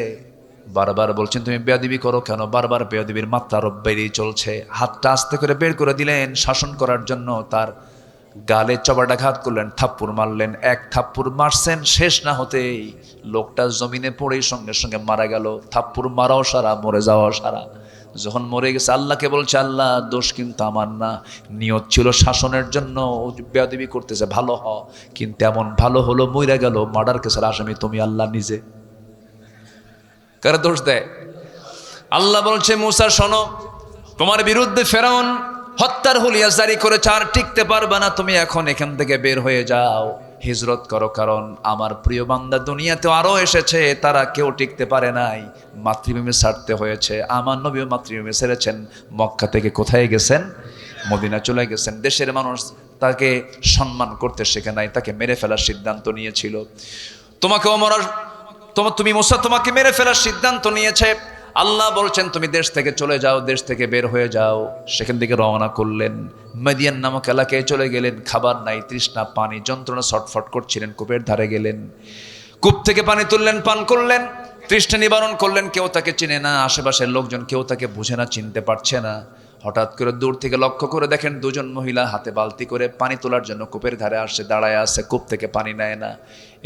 বারবার বলছেন, তুমি বেয়াদবি করো কেন? বারবার বেয়াদবির মাত্রা আরো বেড়েই চলছে। হাতটা আস্তে করে বের করে দিলেন শাসন করার জন্য। তার গালে চপাটাঘাত করলেন, থাপ্পড় মারলেন। এক থাপ্পড় মারছেন, শেষ না হতেই লোকটা জমিনে পড়েই সঙ্গে সঙ্গে মারা গেল। থাপ্পড় মারাও সারা, মরে যাওয়াও সারা। যখন মরে গেছে আল্লাহকে বলছে, আল্লাহ দোষ কিন্তু আমার না, নিয়ত ছিল শাসনের জন্য, বেয়াদবি করতেছে, ভালো হ, কিন্তু এমন ভালো হলো মইরা গেল। মার্ডার কেসের আসামি তুমি, আল্লাহ নিজে। কারা দোষ দেয়? আল্লাহ বলছে, মুসা শোনো, তোমার বিরুদ্ধে ফেরাউন হত্যার হুলিয়া জারি করেছে, আর টিকতে পারবে না, তুমি এখন এখান থেকে বের হয়ে যাও, হিজরত করো। কারণ আমার প্রিয় বান্দা দুনিয়াতে আরো এসেছে, তারা কেউ টিকতে পারে নাই, মাতৃভূমি ছাড়তে হয়েছে। আমার নবীও মাতৃভূমি ছেড়েছেন। মক্কা থেকে কোথায় গেছেন? মদিনা চলে গেছেন। দেশের মানুষ তাকে সম্মান করতে শেখে নাই, তাকে মেরে ফেলার সিদ্ধান্ত নিয়েছিল। তুমি মুসা তোমাকে মেরে ফেলার সিদ্ধান্ত নিয়েছে। আল্লাহ বলছেন তুমি দেশ থেকে চলে যাও, দেশ থেকে বের হয়ে যাও। সেখান থেকে রওনা করলেন, মাদিয়ান নামক এলাকায় চলে গেলেন। খাবার নাই, তৃষ্ণা, পানি, যন্ত্রণা, ছটফট করছিলেন। কূপের ধারে গেলেন, কূপ থেকে পানি তুললেন, পান করলেন, তৃষ্ণা নিবারণ করলেন। কেউ তাকে চিনে না, আশেপাশের লোকজন কেউ তাকে বুঝে না, চিনতে পারছে না। হঠাৎ করে দূর থেকে লক্ষ্য করে দেখেন দুজন মহিলা হাতে বালতি করে পানি তোলার জন্য কূপের ধারে আসে, দাঁড়ায় আছে, কূপ থেকে পানি নেয় না।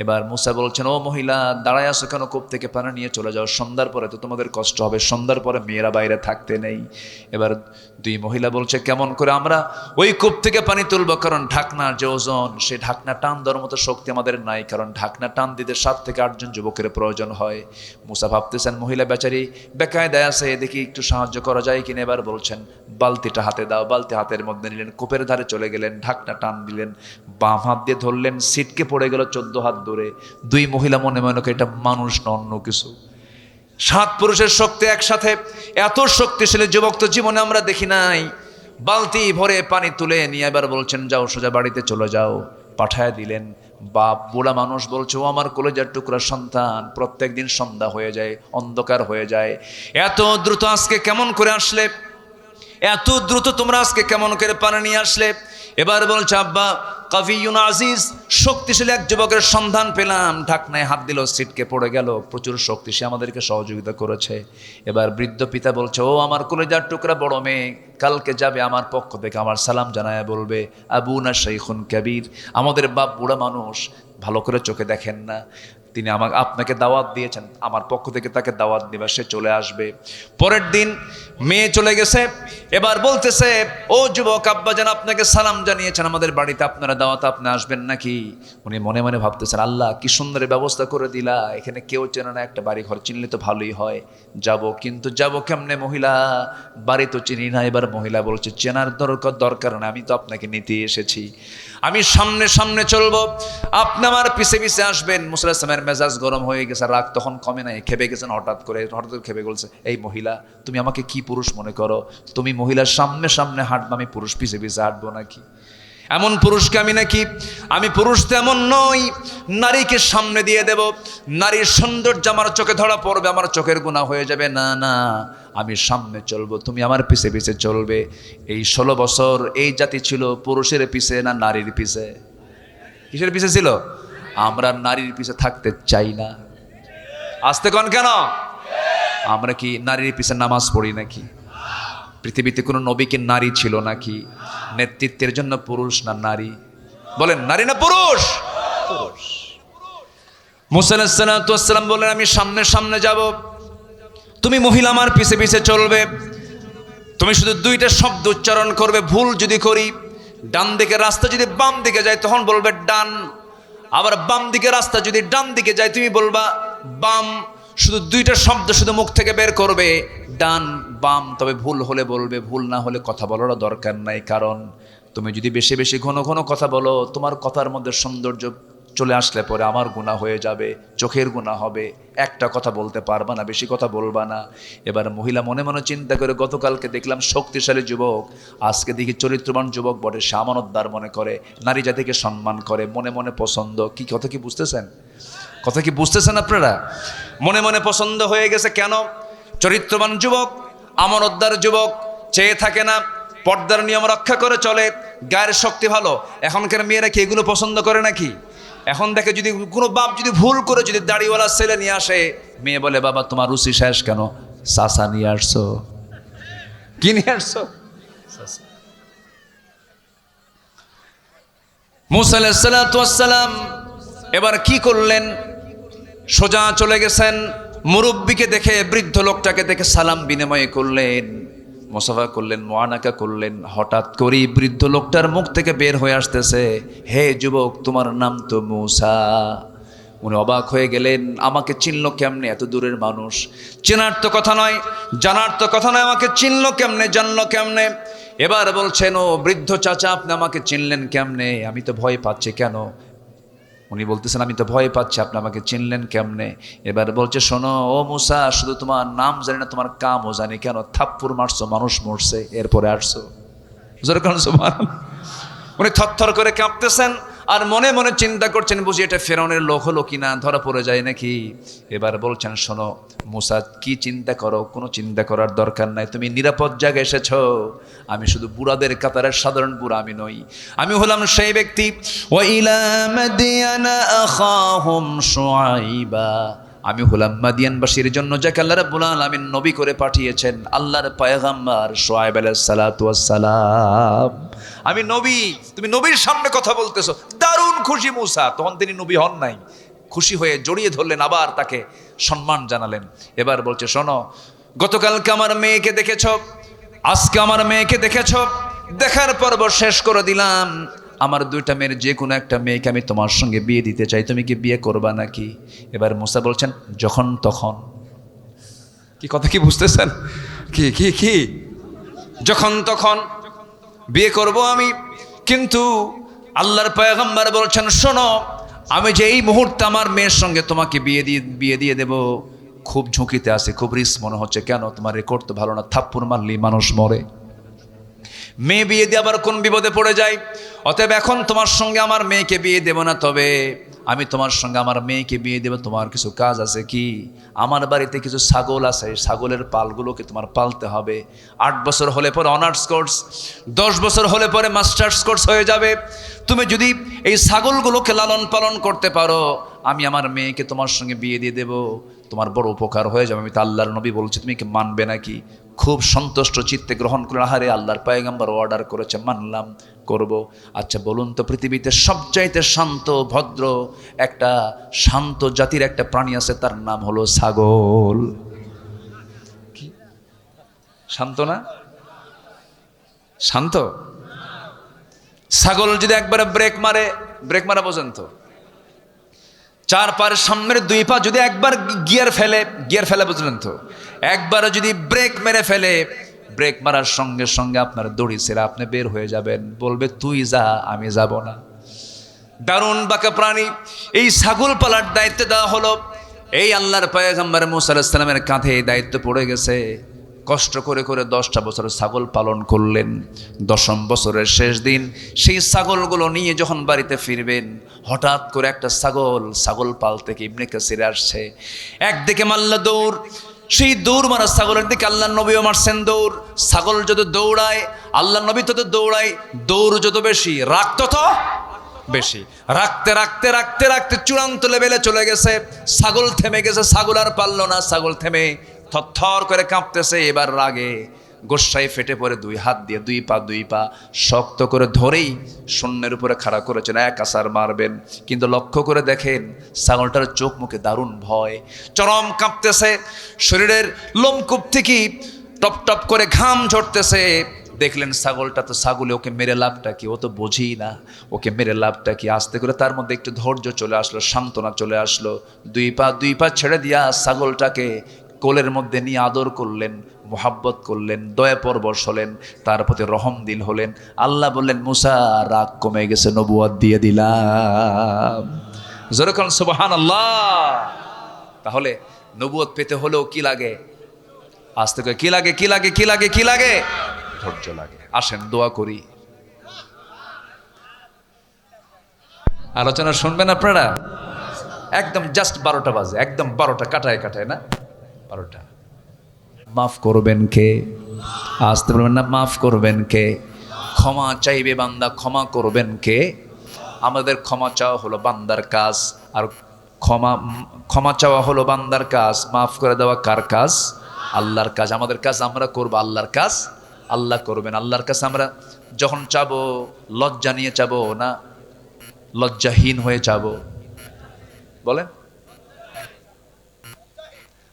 এবার মুসা বলছেন, ও মহিলা দাঁড়ায় আসো কেন, কূপ থেকে পানি নিয়ে চলে যাও, সন্ধ্যার পরে তো তোমাদের কষ্ট হবে, সন্ধ্যার পরে মেয়েরা বাইরে থাকতে নেই। এবার দুই মহিলা বলছে, কেমন করে আমরা ওই কূপ থেকে পানি তুলবো, কারণ ঢাকনার যে ওজন, সেই ঢাকনা টান দেওয়ার মতো শক্তি আমাদের নাই, কারণ ঢাকনা টান দিতে 7 থেকে 8 জন যুবকের প্রয়োজন হয়। মুসা ভাবতেছেন মহিলা বেচারি বেকায়দায় আছে, দেখি একটু সাহায্য করা যায় কিনা। এবার বলছেন বালতিটা হাতে দাও। বালতি হাতের মধ্যে নিলেন, কূপের ধারে চলে গেলেন, ঢাকনা টান দিলেন, বাম হাত দিয়ে ধরলেন, সিটকে পড়ে গেল 14 হাত দূরে। দুই মহিলা মনে মনে এটা মানুষ না অন্য কিছু। 7 পুরুষের শক্তি একসাথে, এত শক্তিশালী যুবক তো জীবনে আমরা দেখি নাই। বালতি ভরে পানি তুলে নিয়ে এবার বলছেন যাও, সোজা বাড়িতে চলে যাও, পাঠায় দিলেন। বাপ বুড়া মানুষ বলছে, ও আমার কলেজার টুকরা সন্তান, প্রত্যেক দিন সন্ধ্যা হয়ে যায়, অন্ধকার হয়ে যায়, এত দ্রুত আজকে কেমন করে আসলে, এত দ্রুত তোমরা আজকে কেমন করে পানি নিয়ে আসলে? এবার বলছে, আব্বা কাভিউন আজিজ, শক্তিশালী এক যুবকের সন্ধান পেলাম, ঢাকনায় হাত দিল, সিটকে পড়ে গেল, প্রচুর শক্তি, সে আমাদেরকে সহযোগিতা করেছে। এবার বৃদ্ধ পিতা বলছে, ও আমার কলেজার টুকরা বড় মেয়ে, কালকে যাবে আমার পক্ষ থেকে আমার সালাম জানায় বলবে, আবুনা শাইখুন কাবীর, আমাদের বাপ বুড়া মানুষ, ভালো করে চোখে দেখেন না, তিনি আপনাকে দাওয়াত দিয়েছেন, আমার পক্ষ থেকে তাকে দাওয়াত দিবা, সে চলে আসবে। পরের দিন মেয়ে চলে গেছে। এবার বলতেছে, ও যুবক, আব্বাজান আপনাকে সালাম জানিয়েছেন, আমাদের বাড়িতে আপনারা দাওয়াত, আপনি আসবেন নাকি? উনি মনে মনে ভাবতেছেন, আল্লাহ কি সুন্দর ব্যবস্থা করে দিলা, এখানে কেউ চেনে না, একটা বাড়ি ঘর চিনলে তো ভালোই হয়, যাব, কিন্তু যাব কেমনে? মহিলা বাড়ি তো চিনি না। এবার মহিলা বলছে, চেনার দরকার না, আমি তো আপনাকে নিতে এসেছি, আমি সামনে সামনে চলবো, আপনি আমার পিছে পিছে আসবেন। মুসা আলাইহিস সালামের মেজাজ গরম হয়ে গেছে, রাগ তখন কমে নাই, খেপে গেছেন। হঠাৎ করে খেপে বলছে, এই মহিলা, তুমি আমাকে কি পুরুষ মনে করো? তুমি মহিলার সামনে সামনে হাঁটবো, আমি পুরুষ পিছে পিছে হাঁটবো নাকি? এমন পুরুষকে আমি নাকি? আমি পুরুষ তো এমন নই, নারীকে সামনে দিয়ে দেব, নারীর সৌন্দর্য আমার চোখে ধরা পড়বে, আমার চোখের গুনাহ হয়ে যাবে, না না, আমি সামনে চলবো, তুমি আমার পিছে পিছে চলবে। এই 16 বছর এই জাতি ছিল পুরুষের পিছে না নারীর পিছে? কিসের পিছে ছিল? আমরা নারীর পিছে থাকতে চাই না। আসতে কন কেন? আমরা কি নারীর পিছে নামাজ পড়ি নাকি? পৃথিবীতে কোনো নবী কি নারী ছিল নাকি? নেতৃত্বের জন্য পুরুষ না নারী? বলেন, নারী না পুরুষ? পুরুষ। মুসা আলাইহিস সালাম বলেন, আমি সামনে সামনে যাব, তুমি মহিলা আমার পিছে পিছে চলবে, তুমি শুধু 2টা শব্দ উচ্চারণ করবে, ভুল যদি করি, ডান দিকে রাস্তা যদি বাম দিকে যায় তখন বলবে ডান, আবার বাম দিকে রাস্তা যদি ডান দিকে যায় তুমি বলবা বাম। শুধু 2টা শব্দ শুধু মুখ থেকে বের করবে, ডান বাম, তবে ভুল হলে বলবে, ভুল না হলে কথা বলারও দরকার নাই। কারণ তুমি যদি বেশি বেশি ঘন ঘন কথা বলো, তোমার কথার মধ্যে সৌন্দর্য চলে আসলে পরে আমার গুনাহ হয়ে যাবে, চোখের গুনাহ হবে, একটা কথা বলতে পারবা না, বেশি কথা বলবা না। এবার মহিলা মনে মনে চিন্তা করে, গতকালকে দেখলাম শক্তিশালী যুবক, আজকে দেখি চরিত্রবান যুবক বটে, সে আমানতদার মনে করে, নারী জাতিকে সম্মান করে, মনে মনে পছন্দ। কি কথা কি বুঝতেছেন? কথা কি বুঝতেছেন আপনারা? মনে মনে পছন্দ হয়ে গেছে। কেন? চরিত্রবান যুবক, আমানতদার যুবক, চেয়ে থাকে না, পর্দার নিয়ম রক্ষা করে চলে, গায়ের শক্তি ভালো। এখনকার মেয়েরা কি এগুলো পছন্দ করে নাকি? এখন দেখে যদি কোনো বাপ যদি ভুল করে যদি দাড়িওয়ালা ছেলে নিয়ে আসে, মেয়ে বলে, বাবা তোমার রুচি শেষ কেন? চাচা নিয়ে আসছো। কি নিয়ে আসছো? মুসা আলাইহিস সালাম এবার কি করলেন? সোজা চলে গেছেন, মুরব্বীকে দেখে, বৃদ্ধ লোকটাকে দেখে সালাম বিনিময় করলেন, মুসাফা করলেন, মুআনাকা করলেন। হঠাৎ করে বৃদ্ধ লোকটার মুখ থেকে বের হয়ে আসতেছে, হে যুবক, তোমার নাম তো মুসা। উনি অবাক হয়ে গেলেন, আমাকে চিনল কেমনে? এত দূরের মানুষ, চেনার তো কথা নয়, জানার তো কথা নয়, আমাকে চিনল কেমনে, জানলো কেমনে? এবার বলছেন, ও বৃদ্ধ চাচা, আপনি আমাকে চিনলেন কেমনে? আমি তো ভয় পাচ্ছি। কেন? উনি বলতেছেন, আমি তো ভয় পাচ্ছি, আপনি আমাকে চিনলেন কেমনে? এবার বলছে, শোনো ও মুসা, শুধু তোমার নাম জানি না, তোমার কামও জানি। কেন? থাপ্পড় মারছো, মানুষ মরছে, এরপরে আসছো। উনি থরথর করে কাঁপতেছেন আর মনে মনে চিন্তা করছেন, বুঝি এটা ফেরাউনের লোক হলো কিনা, ধরা পড়ে যায় নাকি। এবার বলছেন, শোনো মুসা, কি চিন্তা করো, কোনো চিন্তা করার দরকার নাই, তুমি নিরাপদ জায়গায় এসেছো। আমি শুধু বুড়াদের কাতারের সাধারণ বুড়া আমি নই, আমি হলাম সেই ব্যক্তি। ওয়া ইলা মাদিয়ানা আখাহুম শুআইবা, আমি হলাম মাদিয়ানবাসীর জন্য যাকে আল্লাহ রাব্বুল আলামিন নবী করে পাঠিয়েছেন, আল্লাহর পয়গম্বর শুআইব আলাইহিস সালাতু ওয়াস সালাম। আমি নবী, তুমি নবীর সামনে কথা বলতেছো। দারুণ খুশি মুসা, তখন তিনি নবী হন নাই, খুশি হয়ে জড়িয়ে ধরলেন, আবার তাকে সম্মান জানালেন। এবার বলছে, শোনো, গতকালকে আমার মেয়েকে দেখেছ, আজকে আমার মেয়েকে দেখেছ, দেখার পর্ব শেষ করে দিলাম। আমার দুইটা মেয়ের যে কোনো একটা মেয়েকে আমি তোমার সঙ্গে বিয়ে দিতে চাই, তুমি কি বিয়ে করবা নাকি? এবার মুসা বলছেন, যখন তখন। কি কথা কি বুঝতেছেন? কি কি কি যখন তখন বিয়ে করব আমি। কিন্তু আল্লাহর পয়গম্বর বলছেন, শোনো, আমি যে এই মুহূর্তে আমার মেয়ের সঙ্গে তোমাকে বিয়ে দিয়ে দেব, খুব ঝুঁকিতে আছে, খুব রিস্ক মনে হচ্ছে। কেন? তোমার রেকর্ড তো ভালো না, থাপ্পড় মারলেই মানুষ মরে। মেয়ে বিয়ে দিয়ে আবার কোন বিপদে পড়ে যায়। অতএব এখন তোমার সঙ্গে আমার মেয়েকে বিয়ে দেব না, তবে আমি তোমার সঙ্গে আমার মেয়েকে বিয়ে দেব। তোমার কিছু কাজ আছে। কি? আমার বাড়িতে কিছু ছাগল আছে, ছাগলের পালগুলোকে তোমার পালতে হবে। 8 বছর হলে পরে অনার্স কোর্স, 10 বছর হলে পরে মাস্টার্স কোর্স হয়ে যাবে। তুমি যদি এই ছাগলগুলোকে লালন পালন করতে পারো, আমি আমার মেয়েকে তোমার সঙ্গে বিয়ে দিয়ে দেব, তোমার বড় উপকার হয়ে যাবে। আমি তো আল্লাহর নবী বলছি, তুমি কি মানবে নাকি? খুব সন্তুষ্ট চিত্তে গ্রহণ করলেন। আহারে, আল্লাহর পয়গম্বর অর্ডার করেছে, মানলাম, করব। আচ্ছা বলুন তো, পৃথিবীতে সবচাইতে শান্ত ভদ্র একটা শান্ত জাতির একটা প্রাণী আছে, তার নাম হলো ছাগল। কি শান্ত না? শান্ত। ছাগল যদি একবারে ব্রেক মারা বোঝেন তো, 4 পায়ের সামনের 2 পা যদি একবার গিয়ার ফেলে বুঝলেন তো, একবার যদি ব্রেক মেরে ফেলে, ব্রেক মারার সঙ্গে সঙ্গে আপনার দড়ি ছেড়ে আপনি বের হয়ে যাবেন, বলবে তুই যা, আমি যাব না। দারুণ বাঁকা প্রাণী। এই ছাগল পালার দায়িত্ব দেওয়া হলো এই আল্লাহর পয়গম্বর মুসা আলাইহিস সালামের কাঁধে। এই দায়িত্ব পড়ে গেছে। কষ্ট করে করে 10টা বছর ছাগল পালন করলেন। 10ম বছরের শেষ দিন সেই ছাগলগুলো নিয়ে যখন বাড়িতে ফিরবেন, হঠাৎ করে একটা ছাগল পাল থেকে ইবনে কাসিরে আসছে। একদিকে মাল্লা দৌড়, সেই দৌড় মারা ছাগলের দিকে আল্লাহ নবীও মারছেন দৌড়। ছাগল যত দৌড়ায়, আল্লাহ নবী তত দৌড়ায়। দৌড় যত বেশি, রাগ তত বেশি। রাখতে রাখতে রাখতে রাখতে চূড়ান্ত লেভেলে চলে গেছে। ছাগল থেমে গেছে, ছাগল আর পারল না। ছাগল থেমে থরথর করে কাঁপতেছে। এবার রাগে গোস্বায় ফেটে পড়ে 2 হাত দিয়ে 2 পা শক্ত করে ধরেই শূন্যের উপরে খাড়া করেছেন, 1 আছাড় মারবেন। কিন্তু লক্ষ্য করে দেখেন, ছাগলটার চোখ মুখে দারুণ ভয়, চরম কাঁপতেছে। শরীরের লোমকূপ থেকে টপ টপ করে ঘাম ঝরতেছে। দেখলেন ছাগলটা তো ছাগলে, ওকে মেরে লাভটা কি? ও তো বোঝেই না ওকে মেরে লাভটা কি। আস্তে করে তার মধ্যে একটু ধৈর্য চলে আসলো, সান্ত্বনা চলে আসলো। 2 পা ছেড়ে দিয়া ছাগলটাকে কোলের মধ্যে নিয়ে আদর করলেন, মোহাব্বত করলেন, দয়া পরবশ হলেন, তার প্রতি রহম দিল হলেন। আল্লাহ বললেন, মুসা রাগ কমে গেছে, নবুয়ত দিয়ে দিলাম। যেরকম সুবহানাল্লাহ। তাহলে নবুয়ত পেতে হলেও কি লাগে? আস্তে করে কি লাগে? কি লাগে? কি লাগে? কি লাগে? ধৈর্য লাগে। আসেন দোয়া করি। আলোচনা শুনবেন আপনারা? একদম জাস্ট 12টা বাজে, একদম 12টা কাটায় না 12টা। মাফ করবেন কে? আসতে বলবেন না, মাফ করবেন কে? ক্ষমা চাইবে বান্দা, ক্ষমা করবেন কে? আমাদের ক্ষমা চাওয়া হলো বান্দার কাজ, আর ক্ষমা চাওয়া হলো বান্দার কাজ, মাফ করে দেওয়া কার কাজ? আল্লাহর কাজ। আমাদের কাজ আমরা করব, আল্লাহর কাজ আল্লাহ করবেন। আল্লাহর কাছে আমরা যখন চাবো, লজ্জা নিয়ে চাবো না লজ্জাহীন হয়ে চাবো? বলেন,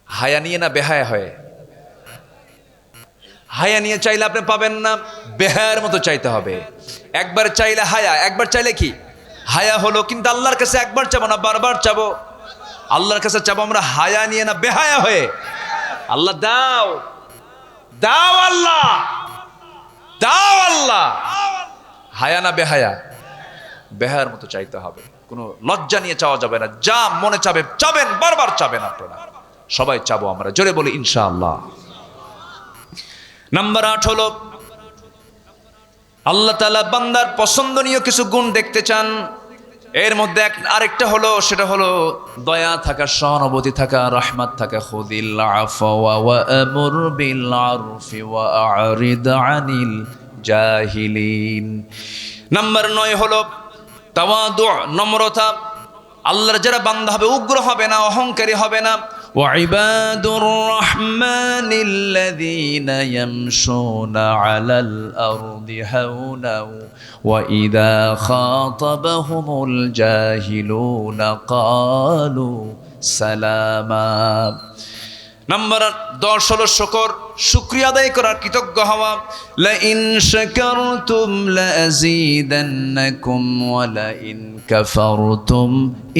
হায়া নিয়ে না বেহায়া হয়ে? হায়া নিয়ে চাইলে আপনি পাবেন না, বেহায়ার মতো চাইতে হবে। একবার চাইলে হায়া, একবার চাইলে কি হায়া হলো। কিন্তু আল্লাহর কাছে একবার চাবো না, বারবার চাবো। আল্লাহর কাছে চাবো আমরা হায়া নিয়ে না বেহায়া হয়ে। আল্লাহ দাও, দাও আল্লাহ, দাও আল্লাহ। হায়া না বেহায়া? বেহায়ার মতো চাইতে হবে, কোনো লজ্জা নিয়ে চাওয়া যাবে না। যা মনে চাবে চাবেন, বারবার চাবেন আপনারা। সবাই চাবো আমরা, জোরে বলি ইনশাআল্লাহ। নাম্বার 8 হলো আল্লাহ তাআলা বান্দার পছন্দনীয় কিছু গুণ দেখতে চান। এর মধ্যে আরেকটা হলো, সেটা হলো দয়া থাকা, সহানুভূতি থাকা, রহমত থাকা। খুযিল আফওয়া ওয়া আমুর বিল আরফি ওয়া আ'রিদ আনিল জাহিলিন। নাম্বার 9 হলো তাওয়াদু, নম্রতা। আল্লাহর যারা বান্দা হবে উগ্র হবে না, অহংকারী হবে না। وعباد الرحمن الذين يمشون على الأرض هونا وإذا خاطبهم الجاهلون قالوا سلاما। নাম্বার 10 হলো শুকরিয়া আদায় করার, কৃতজ্ঞ হওয়া। লা ইন শাকারতুম লা আযীদান্নাকুম ওয়া লা ইন কাফারতুম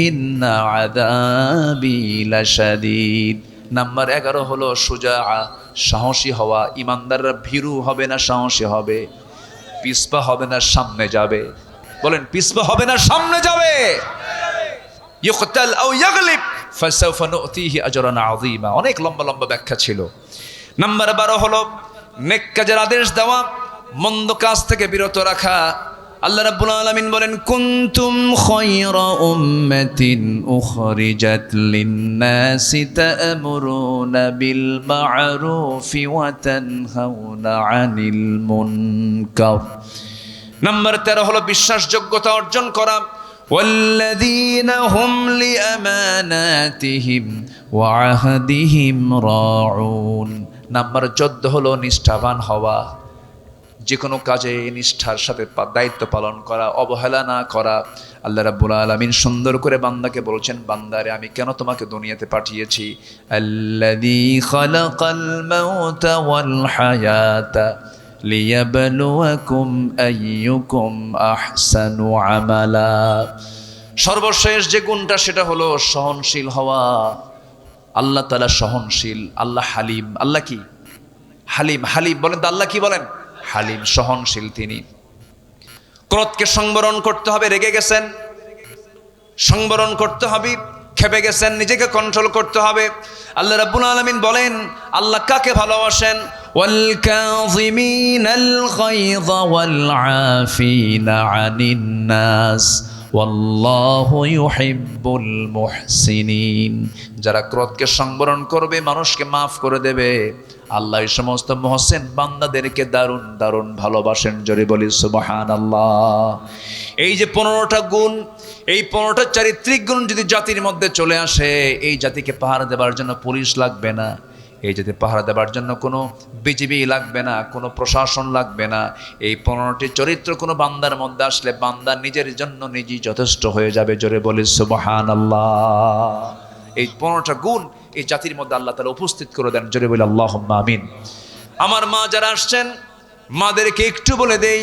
ইন্না আযাবি লাশাদীদ। নাম্বার 11 হলো শুজাআ, সাহসী হওয়া। ইমানদাররা ভীরু হবে না, সাহসী হবে। পিছপা হবে না, সামনে যাবে। বলেন, পিছপা হবে না, সামনে যাবে। ইউকতাল আও ইয়াগলিব ফাসাউফা নুতিহি আজরান আযীমা। অনেক লম্বা লম্বা ব্যাখ্যা ছিল। নাম্বার 12 হলো নেক কাজের আদেশ দেওয়া, মন্দ কাজ থেকে বিরত রাখা। আল্লাহ রাব্বুল আলামিন বলেন, কুনতুম খায়রা উম্মাতিন উখরিজাত লিন-নাসি তা'মুরুনা বিল মা'রুফি ওয়া তানহাউনা আনিল মুনকার। নাম্বার 13 হলো বিশ্বাসযোগ্যতা অর্জন করা। والذين هم لأماناتهم وعهدهم راعون। নাম্বার 14 হলো নিষ্ঠাবান হওয়া, যে কোনো কাজে নিষ্ঠার সাথে দায়িত্ব পালন করা, অবহেলা না করা। আল্লাহ রাব্বুল আলামিন সুন্দর করে বান্দাকে বলছেন, বান্দারে আমি কেন তোমাকে দুনিয়াতে পাঠিয়েছি। আল্লাযী খালাকাল মাউতা ওয়াল হায়াতা লিয়াবলুয়াকুম আইয়ুকুম আহসানু আমালা। সর্বশেষ যে গুণটা সেটা হলো সহনশীল হওয়া। আল্লাহ তাআলা সহনশীল, আল্লাহ হালিম। আল্লাহ কি? হালিম। হালিম বলেন তো, আল্লাহ কি বলেন? হালিম, সহনশীল তিনি। ক্রোধকে সংবরণ করতে হবে। রেগে গেছেন, সংবরণ করতে হবে। খেপে গেছেন, নিজেকে কন্ট্রোল করতে হবে। আল্লাহ রাব্বুল আলামিন বলেন, আল্লাহ কাকে ভালোবাসেন? والكاظمين الغيظ والعافين عن الناس والله يحب المحسنين। যারা ক্রোধকে সংবরণ করবে, মানুষকে মাফ করে দেবে, আল্লাহ এই সমস্ত মুহসিন বান্দাদেরকে দারুণ দারুণ ভালোবাসেন। জোরে বলি সুবহানাল্লাহ। এই যে 15টা গুণ, এই 15টা চারিত্রিক গুণ যদি জাতির মধ্যে চলে আসে, এই জাতিকে পাহারা দেওয়ার জন্য পুলিশ লাগবে না, এই জাতি পাহারা দেওয়ার জন্য কোনো বিজিবি লাগবে না, কোনো প্রশাসন লাগবে না। এই 15টি চরিত্র কোনো বান্দার মধ্যে আসলে বান্দা নিজের জন্য নিজেই যথেষ্ট হয়ে যাবে। জোরে বলি সুবহানাল্লাহ। এই 15টা গুণ এই জাতির মধ্যে আল্লাহ তাআলা উপস্থিত করে দেন। জোরে বলি আল্লাহুম্মা আমিন। আমার মা যারা আসছেন, মাদেরকে একটু বলে দেই,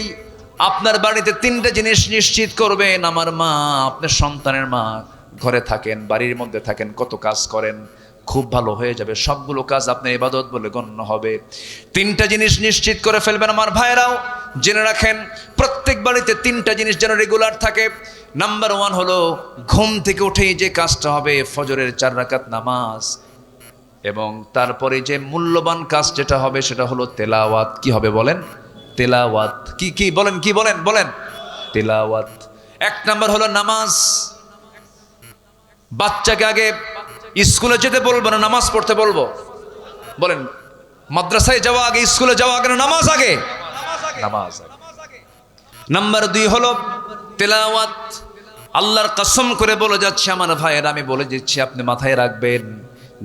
আপনার বাড়িতে 3টা জিনিস নিশ্চিত করবেন। আমার মা, আপনার সন্তানের মা, ঘরে থাকেন, বাড়ির মধ্যে থাকেন, কত কাজ করেন, খুব ভালো হয়ে যাবে। সবগুলো কাজ আপনার ইবাদত বলে গণ্য হবে। 3টা জিনিস নিশ্চিত করে ফেলবেন। আমার ভাইরাও জেনে রাখেন, প্রত্যেক বাড়িতে 3টা জিনিস যেন রেগুলার থাকে। নাম্বার 1 হলো ঘুম থেকে উঠেই যে কাজটা হবে, ফজরের 4 রাকাত নামাজ, এবং তারপরে যে মূল্যবান কাজ যেটা হবে সেটা হলো তেলাওয়াত। কি হবে বলেন? তেলাওয়াত। কি বলেন? কি বলেন? বলেন, তেলাওয়াত। 1 নাম্বার হলো নামাজ। বাচ্চাকে আগে স্কুলে যেতে বলবো না, নামাজ পড়তে বলবো? বলেন, মাদ্রাসায় যাওয়া আগে, স্কুলে যাওয়া আগে, নামাজ আগে? নামাজ আগে। নাম্বার 2 হলো তেলাওয়াত। আল্লাহর কসম করে বলে যাচ্ছে আমার ভাইয়ের, আমি বলে দিচ্ছি, আপনি মাথায় রাখবেন,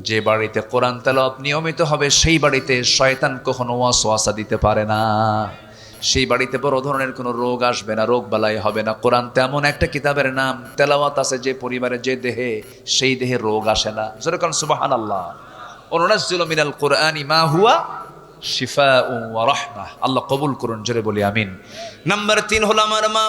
যে বাড়িতে কোরআন তেলাওয়াত নিয়মিত হবে, সেই বাড়িতে শয়তান কখনো ওয়াসওয়াসা দিতে পারে না। সেই বাড়িতে বড় ধরনের কোনো রোগ আসবে না, রোগ বালাই হবে না। কোরআন তেমন একটা কিতাবের নাম, তেলাওয়াত আছে যে পরিবারে, যে দেহে, সেই দেহে রোগ আসে না। যেরকম সুবহানাল্লাহ। ওয়ানুনাজ্জিলু মিনাল কুরআনি মা হুয়া শিফাউন ওয়া রাহমাহ। আল্লাহ কবুল করুন। জোরে বলি আমিন। নাম্বার 3 হলো আমার মা,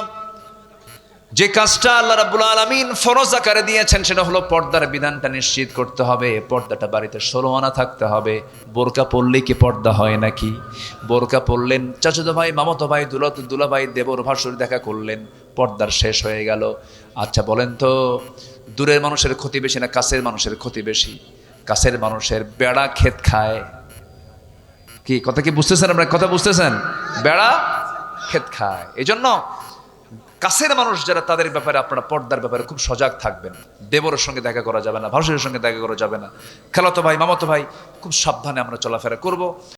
যে কাজটা আল্লাহ রাব্বুল আলামিন ফরজ আকারে দিয়েছেন সেটা হলো পর্দার বিধানটা নিশ্চিত করতে হবে। পর্দাটা বাড়িতে 16 আনা থাকতে হবে। বোরকা পরলে কি পর্দা হয় নাকি? বোরকা পরলেন, চাচাতো ভাই, মামাতো ভাই, দুলা ভাই, দেবর ভাসুর দেখা করলেন, পর্দার শেষ হয়ে গেল। আচ্ছা বলেন তো, দূরের মানুষের ক্ষতি বেশি না কাছের মানুষের ক্ষতি বেশি? কাছের মানুষের বেড়া ক্ষেত খায়। কি কথা কি বুঝতেছেন? আপনার কথা বুঝতেছেন? বেড়া খেত খায়। এই জন্য কাছের মানুষ যারা, তাদের ব্যাপারে আপনারা পর্দার ব্যাপারে খুব সজাগ থাকবেন। দেবরের সঙ্গে দেখা করা যাবে না, ভাসুরের সঙ্গে দেখা করা যাবে না, খালাতো ভাই মামাতো ভাই, খুব সাবধানে আমরা চলাফেরা করব।